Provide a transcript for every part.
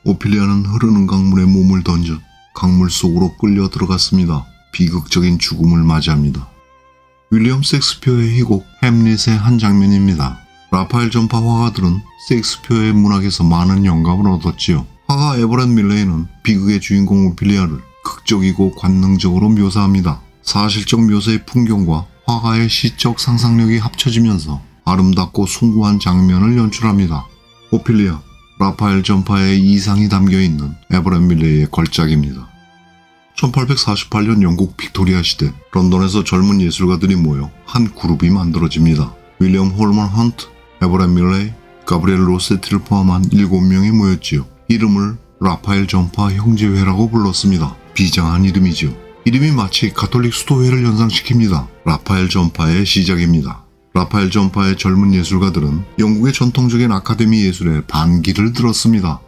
오피리아는 흐르는 강물에 몸을 던져 강물 속으로 끌려 들어갔습니다. 비극적인 죽음을 맞이합니다. 윌리엄 셰익스피어의 희곡 햄릿의 한 장면입니다. 라파엘 전파 화가들은 셰익스피어의 문학에서 많은 영감을 얻었지요. 화가 에버렛 밀레이는 비극의 주인공 오피리아를 극적이고 관능적으로 묘사합니다. 사실적 묘사의 풍경과 화가의 시적 상상력이 합쳐지면서 아름답고 숭고한 장면을 연출합니다. 오피리아, 라파엘 전파의 이상이 담겨있는 에버렛 밀레이의 걸작입니다. 1848년 영국 빅토리아 시대 런던에서 젊은 예술가들이 모여 한 그룹이 만들어집니다. 윌리엄 홀먼 헌트, 에버렛 밀레이, 가브리엘 로세티를 포함한 7명이 모였지요. 이름을 라파엘 전파 형제회라고 불렀습니다. 비장한 이름이지요. 이름이 마치 가톨릭 수도회를 연상시킵니다. 라파엘 전파의 시작입니다. 라파엘 전파의 젊은 예술가들은 영국의 전통적인 아카데미 예술에 반기를 들었습니다.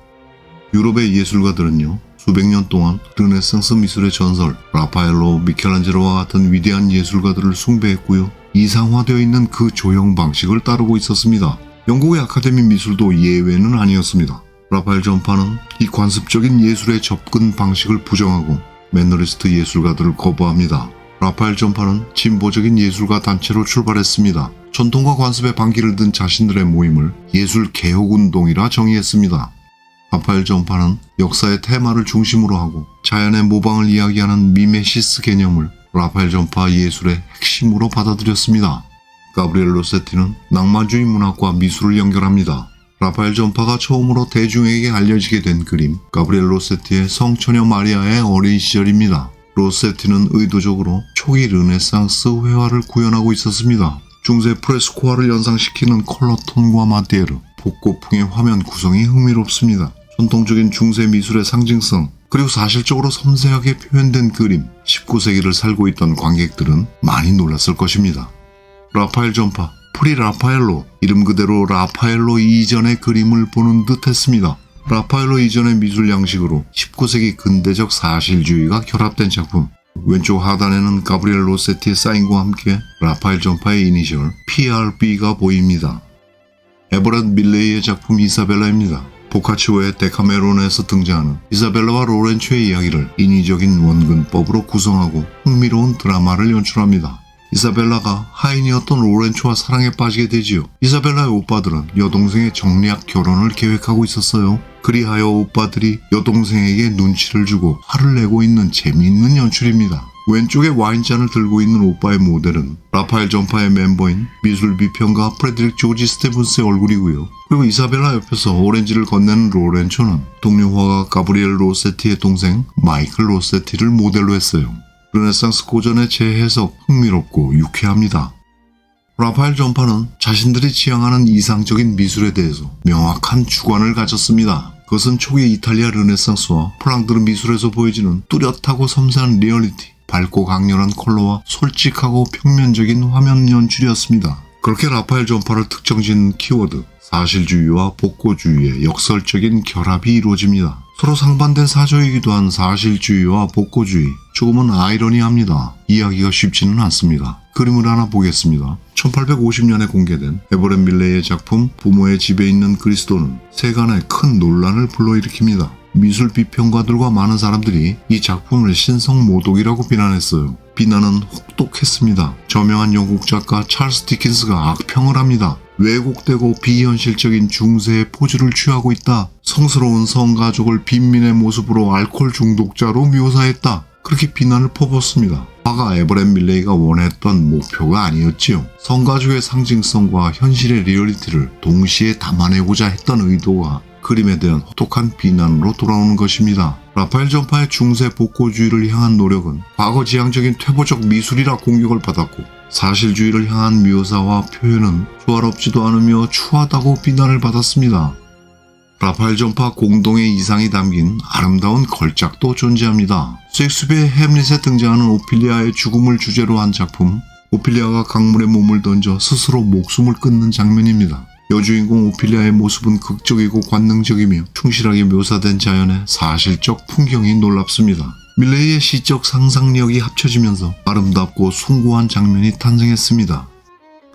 유럽의 예술가들은요, 수백 년 동안 르네상스 미술의 전설 라파엘로, 미켈란젤로와 같은 위대한 예술가들을 숭배했고요. 이상화되어 있는 그 조형 방식을 따르고 있었습니다. 영국의 아카데미 미술도 예외는 아니었습니다. 라파엘 전파는 이 관습적인 예술의 접근 방식을 부정하고 매너리스트 예술가들을 거부합니다. 라파엘 전파는 진보적인 예술가 단체로 출발했습니다. 전통과 관습에 반기를 든 자신들의 모임을 예술개혁운동이라 정의했습니다. 라파엘 전파는 역사의 테마를 중심으로 하고 자연의 모방을 이야기하는 미메시스 개념을 라파엘 전파 예술의 핵심으로 받아들였습니다. 가브리엘 로세티는 낭만주의 문학과 미술을 연결합니다. 라파엘 전파가 처음으로 대중에게 알려지게 된 그림, 가브리엘 로세티의 성처녀 마리아의 어린 시절입니다. 로세티는 의도적으로 초기 르네상스 회화를 구현하고 있었습니다. 중세 프레스코화를 연상시키는 컬러톤과 마디에르, 복고풍의 화면 구성이 흥미롭습니다. 전통적인 중세 미술의 상징성, 그리고 사실적으로 섬세하게 표현된 그림, 19세기를 살고 있던 관객들은 많이 놀랐을 것입니다. 라파엘 전파, 프리 라파엘로, 이름 그대로 라파엘로 이전의 그림을 보는 듯 했습니다. 라파엘로 이전의 미술 양식으로 19세기 근대적 사실주의가 결합된 작품. 왼쪽 하단에는 가브리엘 로세티의 사인과 함께 라파엘 전파의 이니셜 PRB가 보입니다. 에버렛 밀레이의 작품 이사벨라입니다. 보카치오의 데카메론에서 등장하는 이사벨라와 로렌초의 이야기를 인위적인 원근법으로 구성하고 흥미로운 드라마를 연출합니다. 이사벨라가 하인이었던 로렌초와 사랑에 빠지게 되지요. 이사벨라의 오빠들은 여동생의 정략 결혼을 계획하고 있었어요. 그리하여 오빠들이 여동생에게 눈치를 주고 화를 내고 있는 재미있는 연출입니다. 왼쪽에 와인잔을 들고 있는 오빠의 모델은 라파엘 전파의 멤버인 미술 비평가 프레드릭 조지 스테븐스의 얼굴이고요. 그리고 이사벨라 옆에서 오렌지를 건네는 로렌초는 동료 화가 가브리엘 로세티의 동생 마이클 로세티를 모델로 했어요. 르네상스 고전의 재해석 흥미롭고 유쾌합니다. 라파엘 전파는 자신들이 지향하는 이상적인 미술에 대해서 명확한 주관을 가졌습니다. 그것은 초기 이탈리아 르네상스와 프랑드르 미술에서 보여지는 뚜렷하고 섬세한 리얼리티, 밝고 강렬한 컬러와 솔직하고 평면적인 화면 연출이었습니다. 그렇게 라파엘 전파를 특정짓는 키워드, 사실주의와 복고주의의 역설적인 결합이 이루어집니다. 서로 상반된 사조이기도 한 사실주의와 복고주의, 조금은 아이러니합니다. 이해하기가 쉽지는 않습니다. 그림을 하나 보겠습니다. 1850년에 공개된 에버렛 밀레이의 작품 부모의 집에 있는 그리스도는 세간에 큰 논란을 불러일으킵니다. 미술 비평가들과 많은 사람들이 이 작품을 신성모독이라고 비난했어요. 비난은 혹독했습니다. 저명한 영국 작가 찰스 디킨스가 악평을 합니다. 왜곡되고 비현실적인 중세의 포즈를 취하고 있다. 성스러운 성가족을 빈민의 모습으로 알코올 중독자로 묘사했다. 그렇게 비난을 퍼붓습니다. 화가 에버렛 밀레이가 원했던 목표가 아니었지요. 성가족의 상징성과 현실의 리얼리티를 동시에 담아내고자 했던 의도가 그림에 대한 혹독한 비난으로 돌아오는 것입니다. 라파엘 전파의 중세 복고주의를 향한 노력은 과거지향적인 퇴보적 미술이라 공격을 받았고 사실주의를 향한 묘사와 표현은 조화롭지도 않으며 추하다고 비난을 받았습니다. 라파엘 전파 공동의 이상이 담긴 아름다운 걸작도 존재합니다. 셰익스피어의 햄릿에 등장하는 오피리아의 죽음을 주제로 한 작품, 오피리아가 강물에 몸을 던져 스스로 목숨을 끊는 장면입니다. 여주인공 오피리아의 모습은 극적이고 관능적이며 충실하게 묘사된 자연의 사실적 풍경이 놀랍습니다. 밀레이의 시적 상상력이 합쳐지면서 아름답고 숭고한 장면이 탄생했습니다.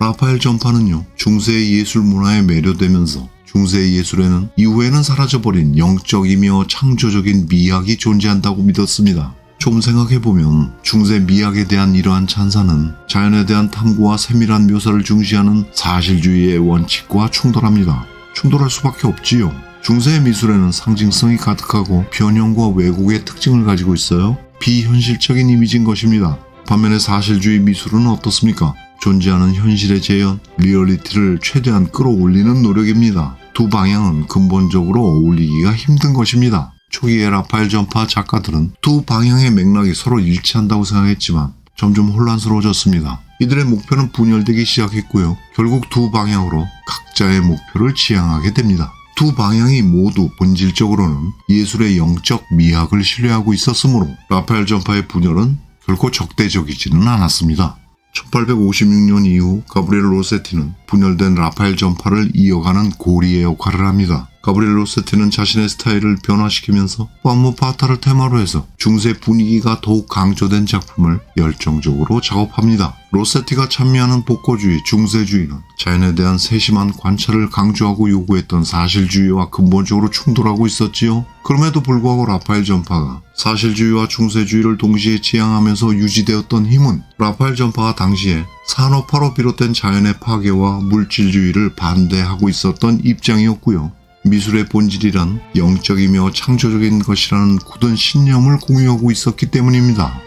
라파엘 전파는요, 중세의 예술 문화에 매료되면서 중세 예술에는 이후에는 사라져버린 영적이며 창조적인 미학이 존재한다고 믿었습니다. 좀 생각해보면 중세 미학에 대한 이러한 찬사는 자연에 대한 탐구와 세밀한 묘사를 중시하는 사실주의의 원칙과 충돌합니다. 충돌할 수밖에 없지요. 중세의 미술에는 상징성이 가득하고 변형과 왜곡의 특징을 가지고 있어요. 비현실적인 이미지인 것입니다. 반면에 사실주의 미술은 어떻습니까? 존재하는 현실의 재현, 리얼리티를 최대한 끌어올리는 노력입니다. 두 방향은 근본적으로 어울리기가 힘든 것입니다. 초기의 라파엘 전파 작가들은 두 방향의 맥락이 서로 일치한다고 생각했지만 점점 혼란스러워졌습니다. 이들의 목표는 분열되기 시작했고요. 결국 두 방향으로 각자의 목표를 지향하게 됩니다. 두 방향이 모두 본질적으로는 예술의 영적 미학을 신뢰하고 있었으므로 라파엘 전파의 분열은 결코 적대적이지는 않았습니다. 1856년 이후 가브리엘 로세티는 분열된 라파엘 전파를 이어가는 고리의 역할을 합니다. 가브리엘 로세티는 자신의 스타일을 변화시키면서 포아모 파타를 테마로 해서 중세 분위기가 더욱 강조된 작품을 열정적으로 작업합니다. 로세티가 찬미하는 복고주의, 중세주의는 자연에 대한 세심한 관찰을 강조하고 요구했던 사실주의와 근본적으로 충돌하고 있었지요. 그럼에도 불구하고 라파엘 전파가 사실주의와 중세주의를 동시에 지향하면서 유지되었던 힘은 라파엘 전파가 당시에 산업화로 비롯된 자연의 파괴와 물질주의를 반대하고 있었던 입장이었고요. 미술의 본질이란 영적이며 창조적인 것이라는 굳은 신념을 공유하고 있었기 때문입니다.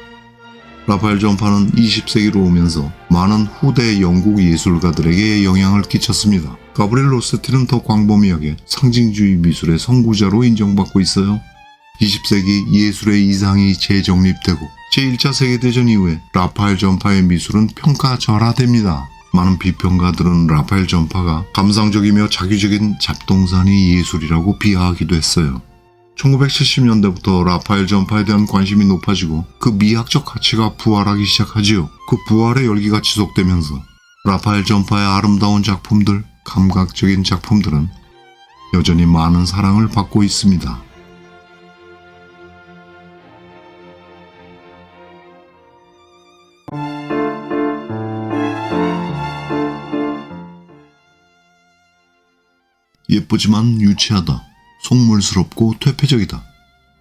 라파엘 전파는 20세기로 오면서 많은 후대 영국 예술가들에게 영향을 끼쳤습니다. 가브리엘 로세티는 더 광범위하게 상징주의 미술의 선구자로 인정받고 있어요. 20세기 예술의 이상이 재정립되고 제1차 세계대전 이후에 라파엘 전파의 미술은 평가절하됩니다. 많은 비평가들은 라파엘 전파가 감상적이며 자기적인 잡동사니 예술이라고 비하하기도 했어요. 1970년대부터 라파엘 전파에 대한 관심이 높아지고 그 미학적 가치가 부활하기 시작하지요. 그 부활의 열기가 지속되면서 라파엘 전파의 아름다운 작품들, 감각적인 작품들은 여전히 많은 사랑을 받고 있습니다. 예쁘지만 유치하다, 속물스럽고 퇴폐적이다.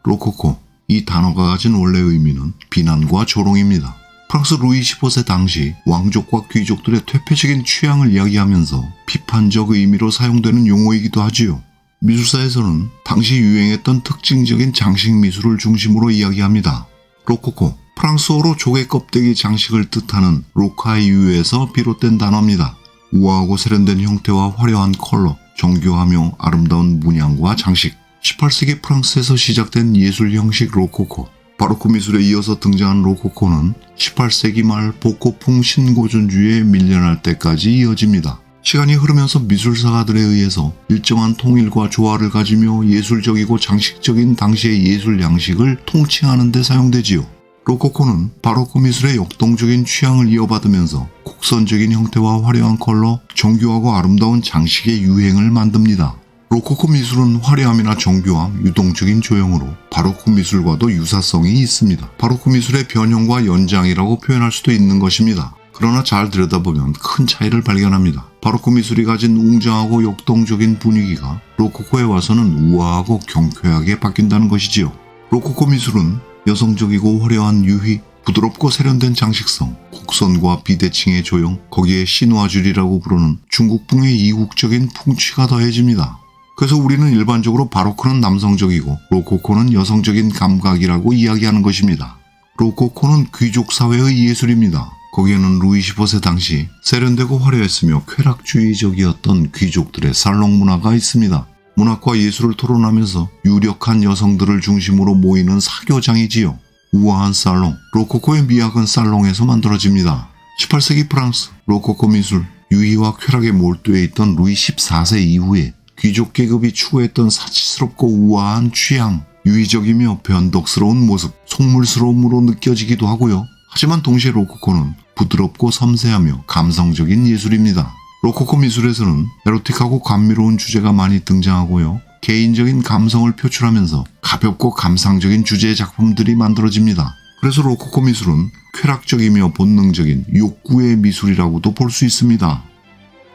로코코, 이 단어가 가진 원래 의미는 비난과 조롱입니다. 프랑스 루이 15세 당시 왕족과 귀족들의 퇴폐적인 취향을 이야기하면서 비판적 의미로 사용되는 용어이기도 하지요. 미술사에서는 당시 유행했던 특징적인 장식 미술을 중심으로 이야기합니다. 로코코, 프랑스어로 조개 껍데기 장식을 뜻하는 로카이유에서 비롯된 단어입니다. 우아하고 세련된 형태와 화려한 컬러, 정교하며 아름다운 문양과 장식, 18세기 프랑스에서 시작된 예술 형식 로코코, 바로크 미술에 이어서 등장한 로코코는 18세기 말 복고풍 신고전주의에 밀려날 때까지 이어집니다. 시간이 흐르면서 미술사가들에 의해서 일정한 통일과 조화를 가지며 예술적이고 장식적인 당시의 예술 양식을 통칭하는 데 사용되지요. 로코코는 바로크 미술의 역동적인 취향을 이어받으면서 곡선적인 형태와 화려한 컬러, 정교하고 아름다운 장식의 유행을 만듭니다. 로코코 미술은 화려함이나 정교함, 유동적인 조형으로 바로크 미술과도 유사성이 있습니다. 바로크 미술의 변형과 연장이라고 표현할 수도 있는 것입니다. 그러나 잘 들여다보면 큰 차이를 발견합니다. 바로크 미술이 가진 웅장하고 역동적인 분위기가 로코코에 와서는 우아하고 경쾌하게 바뀐다는 것이지요. 로코코 미술은 여성적이고 화려한 유희, 부드럽고 세련된 장식성, 곡선과 비대칭의 조형, 거기에 신화줄이라고 부르는 중국풍의 이국적인 풍취가 더해집니다. 그래서 우리는 일반적으로 바로크는 남성적이고 로코코는 여성적인 감각이라고 이야기하는 것입니다. 로코코는 귀족 사회의 예술입니다. 거기에는 루이 15세 당시 세련되고 화려했으며 쾌락주의적이었던 귀족들의 살롱 문화가 있습니다. 문학과 예술을 토론하면서 유력한 여성들을 중심으로 모이는 사교장이지요. 우아한 살롱, 로코코의 미학은 살롱에서 만들어집니다. 18세기 프랑스, 로코코 미술, 유희와 쾌락에 몰두해 있던 루이 14세 이후에 귀족 계급이 추구했던 사치스럽고 우아한 취향, 유희적이며 변덕스러운 모습, 속물스러움으로 느껴지기도 하고요. 하지만 동시에 로코코는 부드럽고 섬세하며 감성적인 예술입니다. 로코코 미술에서는 에로틱하고 감미로운 주제가 많이 등장하고요. 개인적인 감성을 표출하면서 가볍고 감상적인 주제의 작품들이 만들어집니다. 그래서 로코코 미술은 쾌락적이며 본능적인 욕구의 미술이라고도 볼 수 있습니다.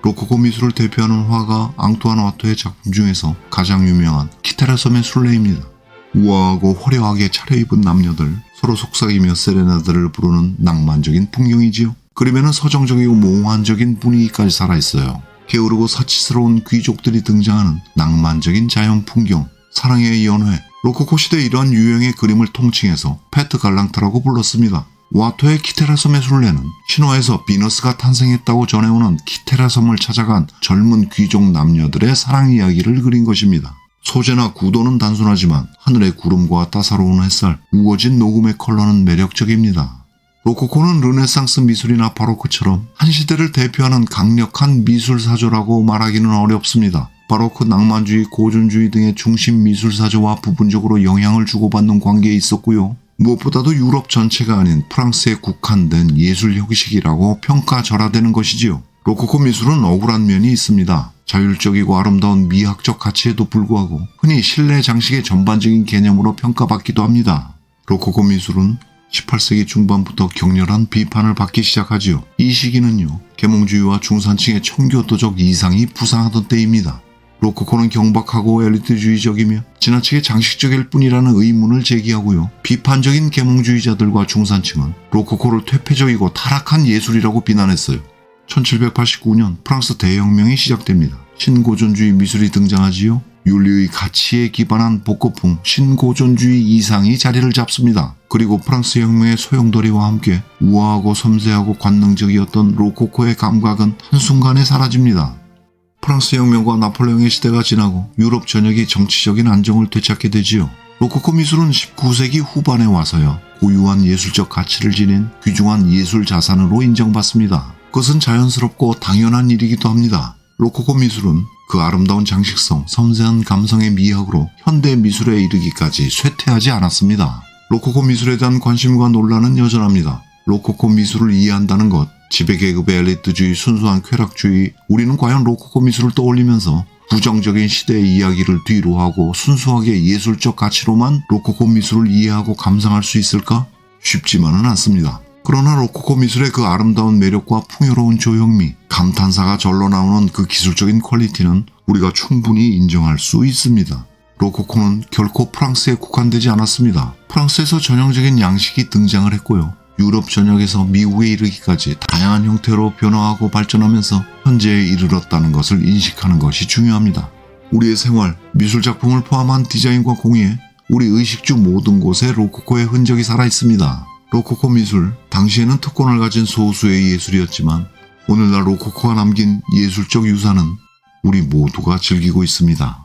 로코코 미술을 대표하는 화가 앙투안 와토의 작품 중에서 가장 유명한 키테라 섬의 순례입니다. 우아하고 화려하게 차려입은 남녀들, 서로 속삭이며 세레나데를 부르는 낭만적인 풍경이지요. 그림에는 서정적이고 몽환적인 분위기까지 살아있어요. 게으르고 사치스러운 귀족들이 등장하는 낭만적인 자연 풍경, 사랑의 연회. 로코코 시대 이러한 유형의 그림을 통칭해서 페트 갈랑타라고 불렀습니다. 와토의 키테라 섬의 순례는 신화에서 비너스가 탄생했다고 전해오는 키테라 섬을 찾아간 젊은 귀족 남녀들의 사랑 이야기를 그린 것입니다. 소재나 구도는 단순하지만 하늘의 구름과 따사로운 햇살, 우거진 녹음의 컬러는 매력적입니다. 로코코는 르네상스 미술이나 바로크처럼 한 시대를 대표하는 강력한 미술사조라고 말하기는 어렵습니다. 바로크 낭만주의, 고전주의 등의 중심 미술사조와 부분적으로 영향을 주고받는 관계에 있었고요. 무엇보다도 유럽 전체가 아닌 프랑스에 국한된 예술 형식이라고 평가절하되는 것이지요. 로코코 미술은 억울한 면이 있습니다. 자율적이고 아름다운 미학적 가치에도 불구하고 흔히 실내 장식의 전반적인 개념으로 평가받기도 합니다. 로코코 미술은 18세기 중반부터 격렬한 비판을 받기 시작하지요. 이 시기는요, 계몽주의와 중산층의 청교도적 이상이 부상하던 때입니다. 로코코는 경박하고 엘리트주의적이며 지나치게 장식적일 뿐이라는 의문을 제기하고요. 비판적인 계몽주의자들과 중산층은 로코코를 퇴폐적이고 타락한 예술이라고 비난했어요. 1789년 프랑스 대혁명이 시작됩니다. 신고전주의 미술이 등장하지요. 윤리의 가치에 기반한 복고풍 신고전주의 이상이 자리를 잡습니다. 그리고 프랑스 혁명의 소용돌이와 함께 우아하고 섬세하고 관능적이었던 로코코의 감각은 한순간에 사라집니다. 프랑스 혁명과 나폴레옹의 시대가 지나고 유럽 전역이 정치적인 안정을 되찾게 되지요. 로코코 미술은 19세기 후반에 와서야 고유한 예술적 가치를 지닌 귀중한 예술 자산으로 인정받습니다. 그것은 자연스럽고 당연한 일이기도 합니다. 로코코 미술은 그 아름다운 장식성, 섬세한 감성의 미학으로 현대 미술에 이르기까지 쇠퇴하지 않았습니다. 로코코 미술에 대한 관심과 논란은 여전합니다. 로코코 미술을 이해한다는 것, 지배계급의 엘리트주의, 순수한 쾌락주의, 우리는 과연 로코코 미술을 떠올리면서 부정적인 시대의 이야기를 뒤로 하고 순수하게 예술적 가치로만 로코코 미술을 이해하고 감상할 수 있을까? 쉽지만은 않습니다. 그러나 로코코 미술의 그 아름다운 매력과 풍요로운 조형미, 감탄사가 절로 나오는 그 기술적인 퀄리티는 우리가 충분히 인정할 수 있습니다. 로코코는 결코 프랑스에 국한되지 않았습니다. 프랑스에서 전형적인 양식이 등장을 했고요. 유럽 전역에서 미국에 이르기까지 다양한 형태로 변화하고 발전하면서 현재에 이르렀다는 것을 인식하는 것이 중요합니다. 우리의 생활, 미술작품을 포함한 디자인과 공예, 우리 의식주 모든 곳에 로코코의 흔적이 살아있습니다. 로코코 미술, 당시에는 특권을 가진 소수의 예술이었지만 오늘날 로코코가 남긴 예술적 유산은 우리 모두가 즐기고 있습니다.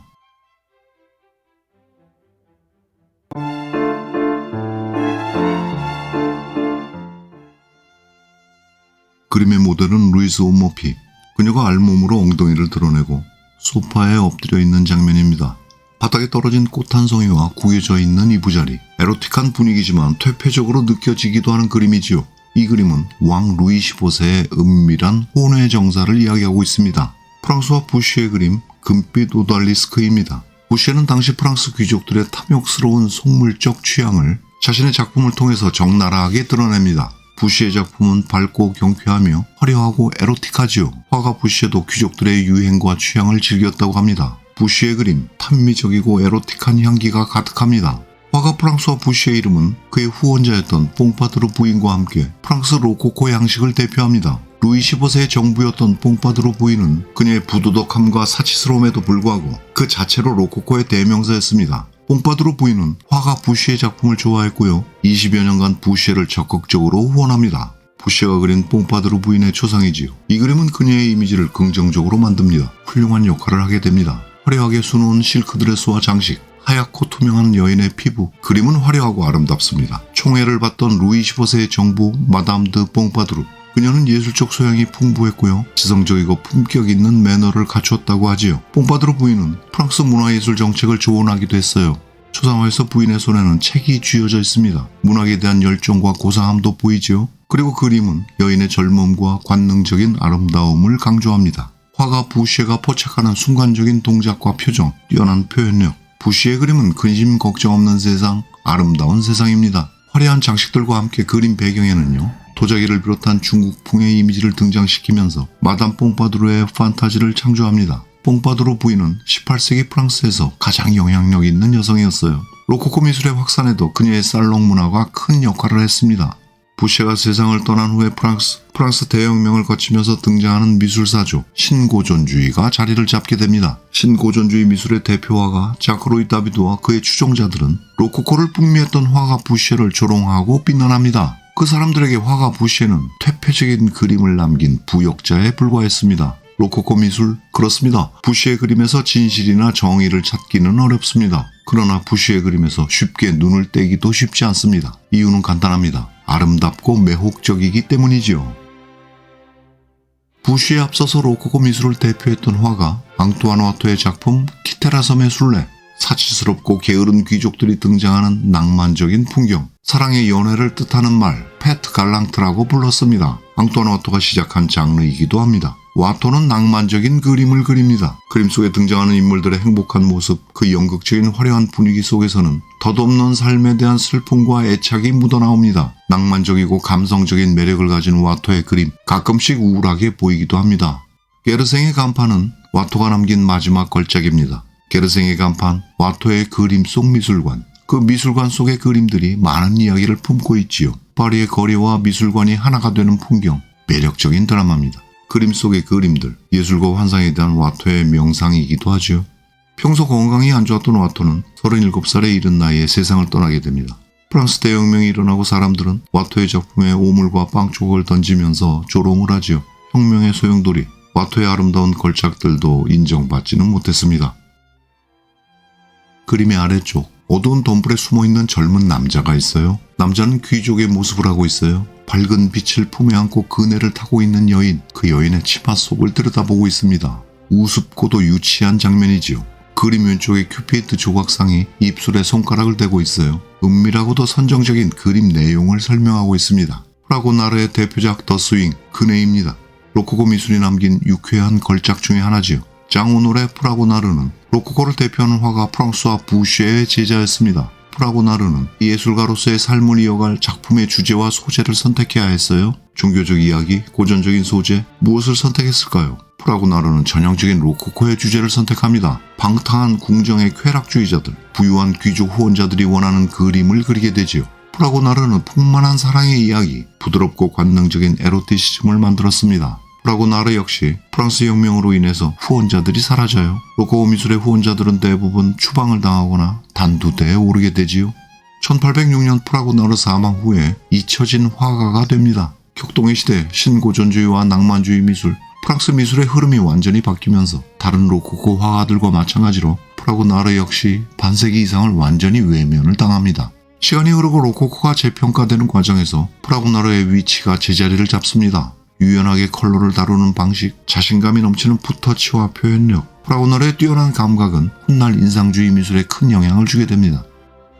그림의 모델은 루이스 온모피. 그녀가 알몸으로 엉덩이를 드러내고 소파에 엎드려 있는 장면입니다. 바닥에 떨어진 꽃 한 송이와 구겨져 있는 이부자리. 에로틱한 분위기지만 퇴폐적으로 느껴지기도 하는 그림이지요. 이 그림은 왕 루이 15세의 은밀한 혼외 정사를 이야기하고 있습니다. 프랑스와 부시의 그림 금빛 오달리스크입니다. 부시에는 당시 프랑스 귀족들의 탐욕스러운 속물적 취향을 자신의 작품을 통해서 적나라하게 드러냅니다. 부시의 작품은 밝고 경쾌하며 화려하고 에로틱하지요. 화가 부시에도 귀족들의 유행과 취향을 즐겼다고 합니다. 부시의 그림, 탄미적이고 에로틱한 향기가 가득합니다. 화가 프랑스와 부시의 이름은 그의 후원자였던 뽕파드르 부인과 함께 프랑스 로코코 양식을 대표합니다. 루이 15세의 정부였던 뽕파드르 부인은 그녀의 부도덕함과 사치스러움에도 불구하고 그 자체로 로코코의 대명사였습니다. 뽕파드르 부인은 화가 부시의 작품을 좋아했고요. 20여 년간 부시를 적극적으로 후원합니다. 부시가 그린 뽕파드르 부인의 초상이지요. 이 그림은 그녀의 이미지를 긍정적으로 만듭니다. 훌륭한 역할을 하게 됩니다. 화려하게 수놓은 실크 드레스와 장식, 하얗고 투명한 여인의 피부, 그림은 화려하고 아름답습니다. 총애를 받던 루이 15세의 정부 마담 드 뽕파드르. 그녀는 예술적 소양이 풍부했고요. 지성적이고 품격 있는 매너를 갖추었다고 하지요. 뽕파드르 부인은 프랑스 문화예술 정책을 조언하기도 했어요. 초상화에서 부인의 손에는 책이 쥐어져 있습니다. 문학에 대한 열정과 고상함도 보이지요. 그리고 그림은 여인의 젊음과 관능적인 아름다움을 강조합니다. 화가 부시에가 포착하는 순간적인 동작과 표정, 뛰어난 표현력. 부시의 그림은 근심 걱정 없는 세상, 아름다운 세상입니다. 화려한 장식들과 함께 그림 배경에는요, 도자기를 비롯한 중국풍의 이미지를 등장시키면서 마담 뽕파두르의 판타지를 창조합니다. 뽕파두르 부인은 18세기 프랑스에서 가장 영향력 있는 여성이었어요. 로코코 미술의 확산에도 그녀의 살롱 문화가 큰 역할을 했습니다. 부쉐가 세상을 떠난 후에 프랑스 대혁명을 거치면서 등장하는 미술사조 신고전주의가 자리를 잡게 됩니다. 신고전주의 미술의 대표화가 자크로이 다비드와 그의 추종자들은 로코코를 풍미했던 화가 부쉐를 조롱하고 비난합니다. 그 사람들에게 화가 부쉐는 퇴폐적인 그림을 남긴 부역자에 불과했습니다. 로코코 미술, 그렇습니다. 부쉐의 그림에서 진실이나 정의를 찾기는 어렵습니다. 그러나 부쉐의 그림에서 쉽게 눈을 떼기도 쉽지 않습니다. 이유는 간단합니다. 아름답고 매혹적이기 때문이지요. 부쉐에 앞서서 로코코 미술을 대표했던 화가 앙뚜안 와토의 작품 키테라 섬의 순례, 사치스럽고 게으른 귀족들이 등장하는 낭만적인 풍경, 사랑의 연애를 뜻하는 말, 페트 갈랑트라고 불렀습니다. 앙뚜안 와토가 시작한 장르이기도 합니다. 와토는 낭만적인 그림을 그립니다. 그림 속에 등장하는 인물들의 행복한 모습, 그 연극적인 화려한 분위기 속에서는 덧없는 삶에 대한 슬픔과 애착이 묻어나옵니다. 낭만적이고 감성적인 매력을 가진 와토의 그림, 가끔씩 우울하게 보이기도 합니다. 게르생의 간판은 와토가 남긴 마지막 걸작입니다. 게르생의 간판, 와토의 그림 속 미술관. 그 미술관 속의 그림들이 많은 이야기를 품고 있지요. 파리의 거리와 미술관이 하나가 되는 풍경, 매력적인 드라마입니다. 그림 속의 그림들, 예술과 환상에 대한 와토의 명상이기도 하지요. 평소 건강이 안 좋았던 와토는 37살에 이른 나이에 세상을 떠나게 됩니다. 프랑스 대혁명이 일어나고 사람들은 와토의 작품에 오물과 빵조각을 던지면서 조롱을 하지요. 혁명의 소용돌이, 와토의 아름다운 걸작들도 인정받지는 못했습니다. 그림의 아래쪽, 어두운 덤불에 숨어있는 젊은 남자가 있어요. 남자는 귀족의 모습을 하고 있어요. 밝은 빛을 품에 안고 그네를 타고 있는 여인, 그 여인의 치마 속을 들여다보고 있습니다. 우습고도 유치한 장면이지요. 그림 왼쪽에 큐피드 조각상이 입술에 손가락을 대고 있어요. 은밀하고도 선정적인 그림 내용을 설명하고 있습니다. 프라고나르의 대표작 더 스윙, 그네입니다. 로코코 미술이 남긴 유쾌한 걸작 중에 하나지요. 장오노레 프라고나르는 로코코를 대표하는 화가 프랑스와 부쉐의 제자였습니다. 프라고나르는 예술가로서의 삶을 이어갈 작품의 주제와 소재를 선택해야 했어요. 종교적 이야기, 고전적인 소재, 무엇을 선택했을까요? 프라고나르는 전형적인 로코코의 주제를 선택합니다. 방탕한 궁정의 쾌락주의자들, 부유한 귀족 후원자들이 원하는 그림을 그리게 되지요. 프라고나르는 풍만한 사랑의 이야기, 부드럽고 관능적인 에로티시즘을 만들었습니다. 프라고나르 역시 프랑스 혁명으로 인해서 후원자들이 사라져요. 로코코 미술의 후원자들은 대부분 추방을 당하거나 단두대에 오르게 되지요. 1806년 프라고나르 사망 후에 잊혀진 화가가 됩니다. 격동의 시대, 신고전주의와 낭만주의 미술, 프랑스 미술의 흐름이 완전히 바뀌면서 다른 로코코 화가들과 마찬가지로 프라고나르 역시 반세기 이상을 완전히 외면을 당합니다. 시간이 흐르고 로코코가 재평가되는 과정에서 프라고나르의 위치가 제자리를 잡습니다. 유연하게 컬러를 다루는 방식, 자신감이 넘치는 붓터치와 표현력, 프라고나르의 뛰어난 감각은 훗날 인상주의 미술에 큰 영향을 주게 됩니다.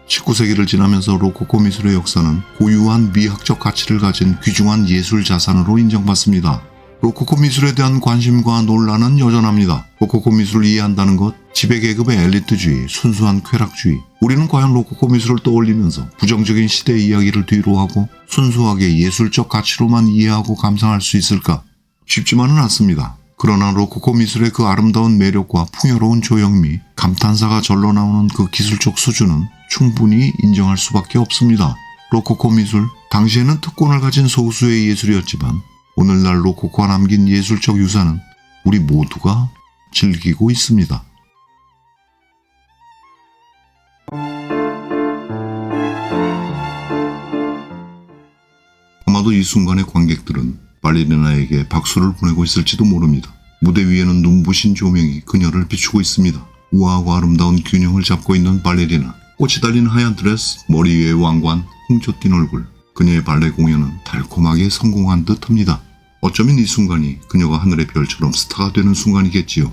19세기를 지나면서 로코코 미술의 역사는 고유한 미학적 가치를 가진 귀중한 예술 자산으로 인정받습니다. 로코코 미술에 대한 관심과 논란은 여전합니다. 로코코 미술을 이해한다는 것, 지배계급의 엘리트주의, 순수한 쾌락주의. 우리는 과연 로코코 미술을 떠올리면서 부정적인 시대의 이야기를 뒤로하고 순수하게 예술적 가치로만 이해하고 감상할 수 있을까? 쉽지만은 않습니다. 그러나 로코코 미술의 그 아름다운 매력과 풍요로운 조형미, 감탄사가 절로 나오는 그 기술적 수준은 충분히 인정할 수밖에 없습니다. 로코코 미술, 당시에는 특권을 가진 소수의 예술이었지만 오늘날 로코코가 남긴 예술적 유산은 우리 모두가 즐기고 있습니다. 아마도 이 순간의 관객들은 발레리나에게 박수를 보내고 있을지도 모릅니다. 무대 위에는 눈부신 조명이 그녀를 비추고 있습니다. 우아하고 아름다운 균형을 잡고 있는 발레리나. 꽃이 달린 하얀 드레스, 머리 위에 왕관, 홍조 띤 얼굴. 그녀의 발레 공연은 달콤하게 성공한 듯합니다. 어쩌면 이 순간이 그녀가 하늘의 별처럼 스타가 되는 순간이겠지요.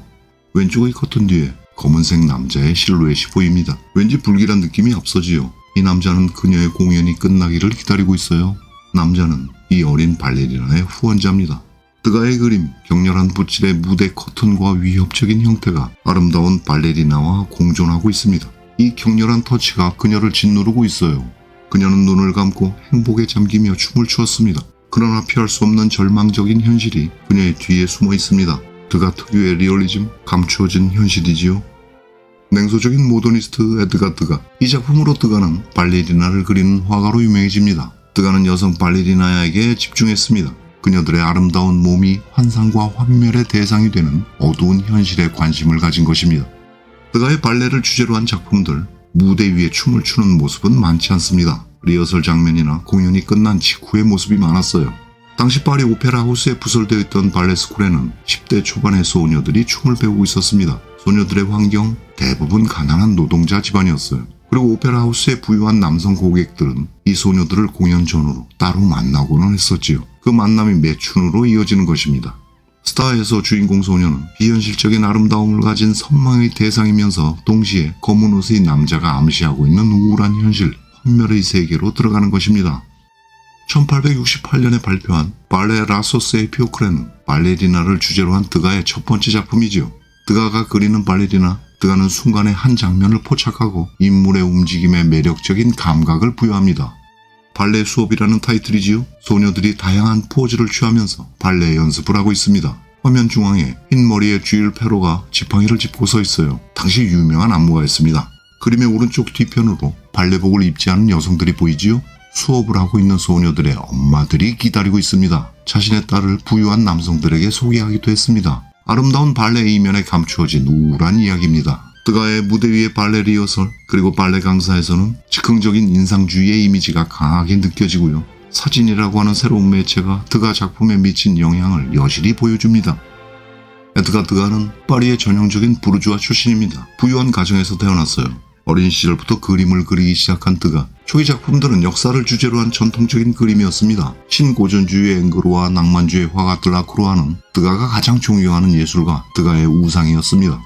왼쪽의 커튼 뒤에 검은색 남자의 실루엣이 보입니다. 왠지 불길한 느낌이 앞서지요. 이 남자는 그녀의 공연이 끝나기를 기다리고 있어요. 남자는 이 어린 발레리나의 후원자입니다. 드가의 그림, 격렬한 붓질의 무대 커튼과 위협적인 형태가 아름다운 발레리나와 공존하고 있습니다. 이 격렬한 터치가 그녀를 짓누르고 있어요. 그녀는 눈을 감고 행복에 잠기며 춤을 추었습니다. 그러나 피할 수 없는 절망적인 현실이 그녀의 뒤에 숨어 있습니다. 드가 특유의 리얼리즘, 감추어진 현실이지요. 냉소적인 모더니스트 에드가 드가. 이 작품으로 드가는 발레리나를 그리는 화가로 유명해집니다. 드가는 여성 발레리나에게 집중했습니다. 그녀들의 아름다운 몸이 환상과 환멸의 대상이 되는 어두운 현실에 관심을 가진 것입니다. 드가의 발레를 주제로 한 작품들, 무대 위에 춤을 추는 모습은 많지 않습니다. 리허설 장면이나 공연이 끝난 직후의 모습이 많았어요. 당시 파리 오페라 하우스에 부설되어 있던 발레 스쿨에는 10대 초반의 소녀들이 춤을 배우고 있었습니다. 소녀들의 환경, 대부분 가난한 노동자 집안이었어요. 그리고 오페라 하우스에 부유한 남성 고객들은 이 소녀들을 공연 전후로 따로 만나고는 했었지요. 그 만남이 매춘으로 이어지는 것입니다. 스타에서 주인공 소녀는 비현실적인 아름다움을 가진 선망의 대상이면서 동시에 검은 옷의 남자가 암시하고 있는 우울한 현실, 환멸의 세계로 들어가는 것입니다. 1868년에 발표한 발레 라소스의 피오크레는 발레리나를 주제로 한 드가의 첫 번째 작품이지요. 드가가 그리는 발레리나, 드가는 순간의 한 장면을 포착하고 인물의 움직임에 매력적인 감각을 부여합니다. 발레 수업이라는 타이틀이지요. 소녀들이 다양한 포즈를 취하면서 발레 연습을 하고 있습니다. 화면 중앙에 흰머리의 주일 페로가 지팡이를 짚고 서 있어요. 당시 유명한 안무가였습니다. 그림의 오른쪽 뒤편으로 발레복을 입지 않은 여성들이 보이지요. 수업을 하고 있는 소녀들의 엄마들이 기다리고 있습니다. 자신의 딸을 부유한 남성들에게 소개하기도 했습니다. 아름다운 발레 이면에 감추어진 우울한 이야기입니다. 드가의 무대 위의 발레 리허설, 그리고 발레 강사에서는 즉흥적인 인상주의의 이미지가 강하게 느껴지고요. 사진이라고 하는 새로운 매체가 드가 작품에 미친 영향을 여실히 보여줍니다. 에드가 드가는 파리의 전형적인 부르주아 출신입니다. 부유한 가정에서 태어났어요. 어린 시절부터 그림을 그리기 시작한 드가, 초기 작품들은 역사를 주제로 한 전통적인 그림이었습니다. 신고전주의의 앵그로와 낭만주의 화가 드라크로아는 드가가 가장 존경하는 예술가, 드가의 우상이었습니다.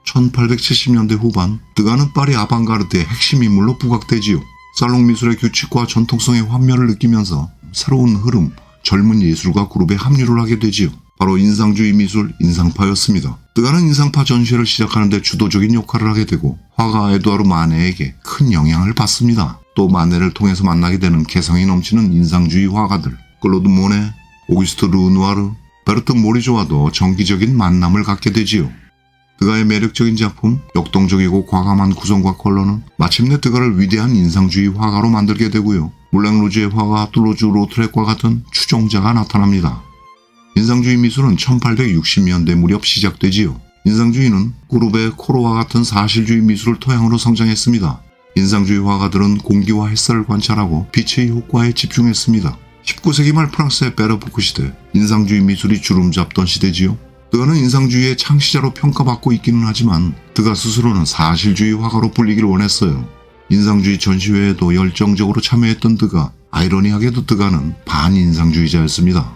1870년대 후반, 드가는 파리 아방가르드의 핵심 인물로 부각되지요. 살롱 미술의 규칙과 전통성의 환멸을 느끼면서 새로운 흐름, 젊은 예술가 그룹에 합류를 하게 되지요. 바로 인상주의 미술, 인상파였습니다. 드가는 인상파 전시회를 시작하는 데 주도적인 역할을 하게 되고 화가 에두아르 마네에게 큰 영향을 받습니다. 또 마네를 통해서 만나게 되는 개성이 넘치는 인상주의 화가들, 클로드 모네, 오기스트 르누아르, 베르트 모리조와도 정기적인 만남을 갖게 되지요. 드가의 매력적인 작품, 역동적이고 과감한 구성과 컬러는 마침내 드가를 위대한 인상주의 화가로 만들게 되고요. 물랑루즈의 화가 뚜로즈 로트렉과 같은 추종자가 나타납니다. 인상주의 미술은 1860년대 무렵 시작되지요. 인상주의는 그룹의 코로와 같은 사실주의 미술을 토양으로 성장했습니다. 인상주의 화가들은 공기와 햇살을 관찰하고 빛의 효과에 집중했습니다. 19세기 말 프랑스의 베르부크 시대, 인상주의 미술이 주름 잡던 시대지요. 드가는 인상주의의 창시자로 평가받고 있기는 하지만 드가 스스로는 사실주의 화가로 불리기를 원했어요. 인상주의 전시회에도 열정적으로 참여했던 드가, 아이러니하게도 드가는 반인상주의자였습니다.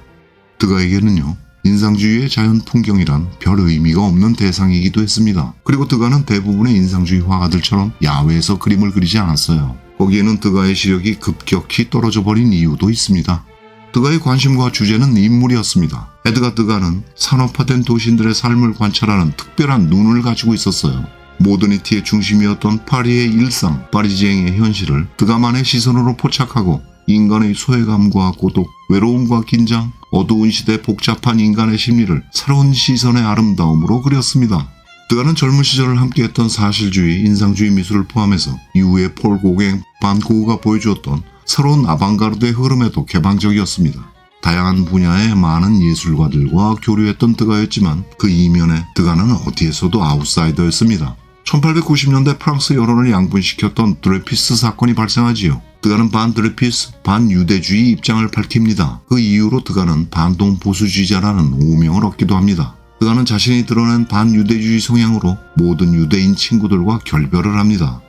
드가에게는요, 인상주의의 자연 풍경이란 별 의미가 없는 대상이기도 했습니다. 그리고 드가는 대부분의 인상주의 화가들처럼 야외에서 그림을 그리지 않았어요. 거기에는 드가의 시력이 급격히 떨어져 버린 이유도 있습니다. 드가의 관심과 주제는 인물이었습니다. 에드가 드가는 산업화된 도시인들의 삶을 관찰하는 특별한 눈을 가지고 있었어요. 모더니티의 중심이었던 파리의 일상, 파리지앵의 현실을 드가만의 시선으로 포착하고 인간의 소외감과 고독, 외로움과 긴장, 어두운 시대 복잡한 인간의 심리를 새로운 시선의 아름다움으로 그렸습니다. 드가는 젊은 시절을 함께했던 사실주의, 인상주의 미술을 포함해서 이후에 폴 고갱, 반 고흐가 보여주었던 새로운 아방가르드의 흐름에도 개방적이었습니다. 다양한 분야의 많은 예술가들과 교류했던 드가였지만 그 이면에 드가는 어디에서도 아웃사이더였습니다. 1890년대 프랑스 여론을 양분시켰던 드레피스 사건이 발생하지요. 드가는 반 드레피스, 반 유대주의 입장을 밝힙니다. 그 이후로 드가는 반동 보수주의자라는 오명을 얻기도 합니다. 드가는 자신이 드러낸 반 유대주의 성향으로 모든 유대인 친구들과 결별을 합니다.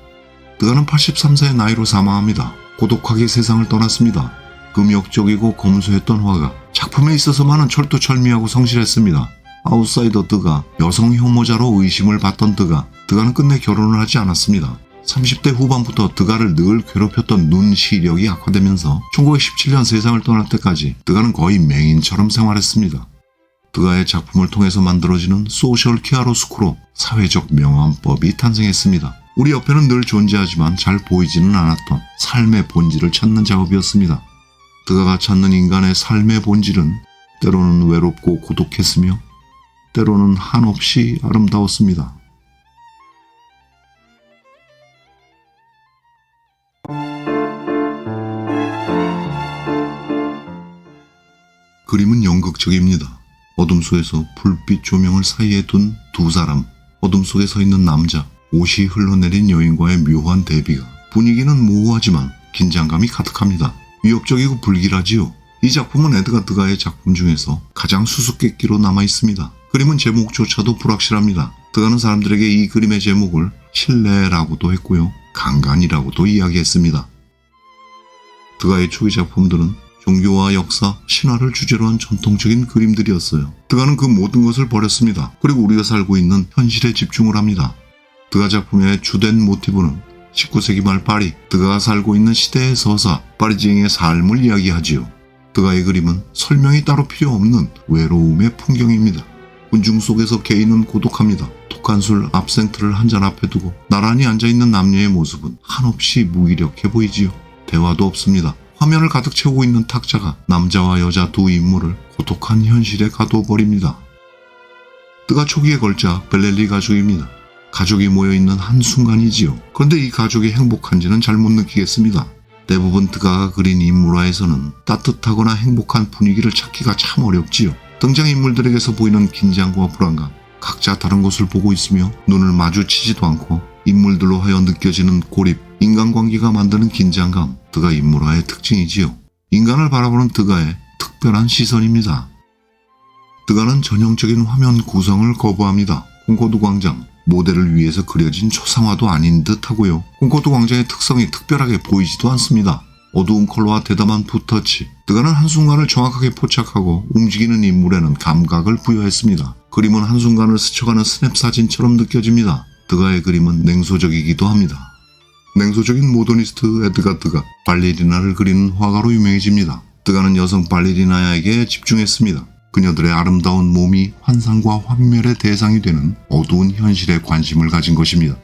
드가는 83세의 나이로 사망합니다. 고독하게 세상을 떠났습니다. 금욕적이고 검소했던 화가 작품에 있어서만은 철두철미하고 성실했습니다. 아웃사이더 드가, 여성 혐오자로 의심을 받던 드가는 끝내 결혼을 하지 않았습니다. 30대 후반부터 드가를 늘 괴롭혔던 눈 시력이 악화되면서 1917년 세상을 떠날 때까지 드가는 거의 맹인처럼 생활했습니다. 드가의 작품을 통해서 만들어지는 소셜 키아로스쿠로, 사회적 명암법이 탄생했습니다. 우리 옆에는 늘 존재하지만 잘 보이지는 않았던 삶의 본질을 찾는 작업이었습니다. 드가가 찾는 인간의 삶의 본질은 때로는 외롭고 고독했으며 때로는 한없이 아름다웠습니다. 그림은 연극적입니다. 어둠 속에서 불빛 조명을 사이에 둔 두 사람, 어둠 속에 서 있는 남자, 옷이 흘러내린 여인과의 묘한 대비가 분위기는 모호하지만 긴장감이 가득합니다. 위협적이고 불길하지요. 이 작품은 에드가 드가의 작품 중에서 가장 수수께끼로 남아있습니다. 그림은 제목조차도 불확실합니다. 드가는 사람들에게 이 그림의 제목을 신뢰라고도 했고요. 강간이라고도 이야기했습니다. 드가의 초기 작품들은 종교와 역사, 신화를 주제로 한 전통적인 그림들이었어요. 드가는 그 모든 것을 버렸습니다. 그리고 우리가 살고 있는 현실에 집중을 합니다. 드가 작품의 주된 모티브는 19세기 말 파리, 드가가 살고 있는 시대의 서사, 파리지앵의 삶을 이야기하지요. 드가의 그림은 설명이 따로 필요 없는 외로움의 풍경입니다. 군중 속에서 개인은 고독합니다. 독한 술 압생트를 한 잔 앞에 두고 나란히 앉아있는 남녀의 모습은 한없이 무기력해 보이지요. 대화도 없습니다. 화면을 가득 채우고 있는 탁자가 남자와 여자 두 인물을 고독한 현실에 가둬버립니다. 드가 초기에 걸작 벨렐리 가족입니다. 가족이 모여있는 한순간이지요. 그런데 이 가족이 행복한지는 잘 못 느끼겠습니다. 대부분 드가가 그린 인물화에서는 따뜻하거나 행복한 분위기를 찾기가 참 어렵지요. 등장인물들에게서 보이는 긴장과 불안감, 각자 다른 곳을 보고 있으며 눈을 마주치지도 않고 인물들로 하여 느껴지는 고립, 인간관계가 만드는 긴장감, 드가 인물화의 특징이지요. 인간을 바라보는 드가의 특별한 시선입니다. 드가는 전형적인 화면 구성을 거부합니다. 콩코드 광장, 모델을 위해서 그려진 초상화도 아닌 듯 하고요. 콩코드 광장의 특성이 특별하게 보이지도 않습니다. 어두운 컬러와 대담한 붓터치, 드가는 한순간을 정확하게 포착하고 움직이는 인물에는 감각을 부여했습니다. 그림은 한순간을 스쳐가는 스냅 사진처럼 느껴집니다. 드가의 그림은 냉소적이기도 합니다. 냉소적인 모더니스트 에드가 드가 발레리나를 그리는 화가로 유명해집니다. 드가는 여성 발레리나에게 집중했습니다. 그녀들의 아름다운 몸이 환상과 환멸의 대상이 되는 어두운 현실에 관심을 가진 것입니다.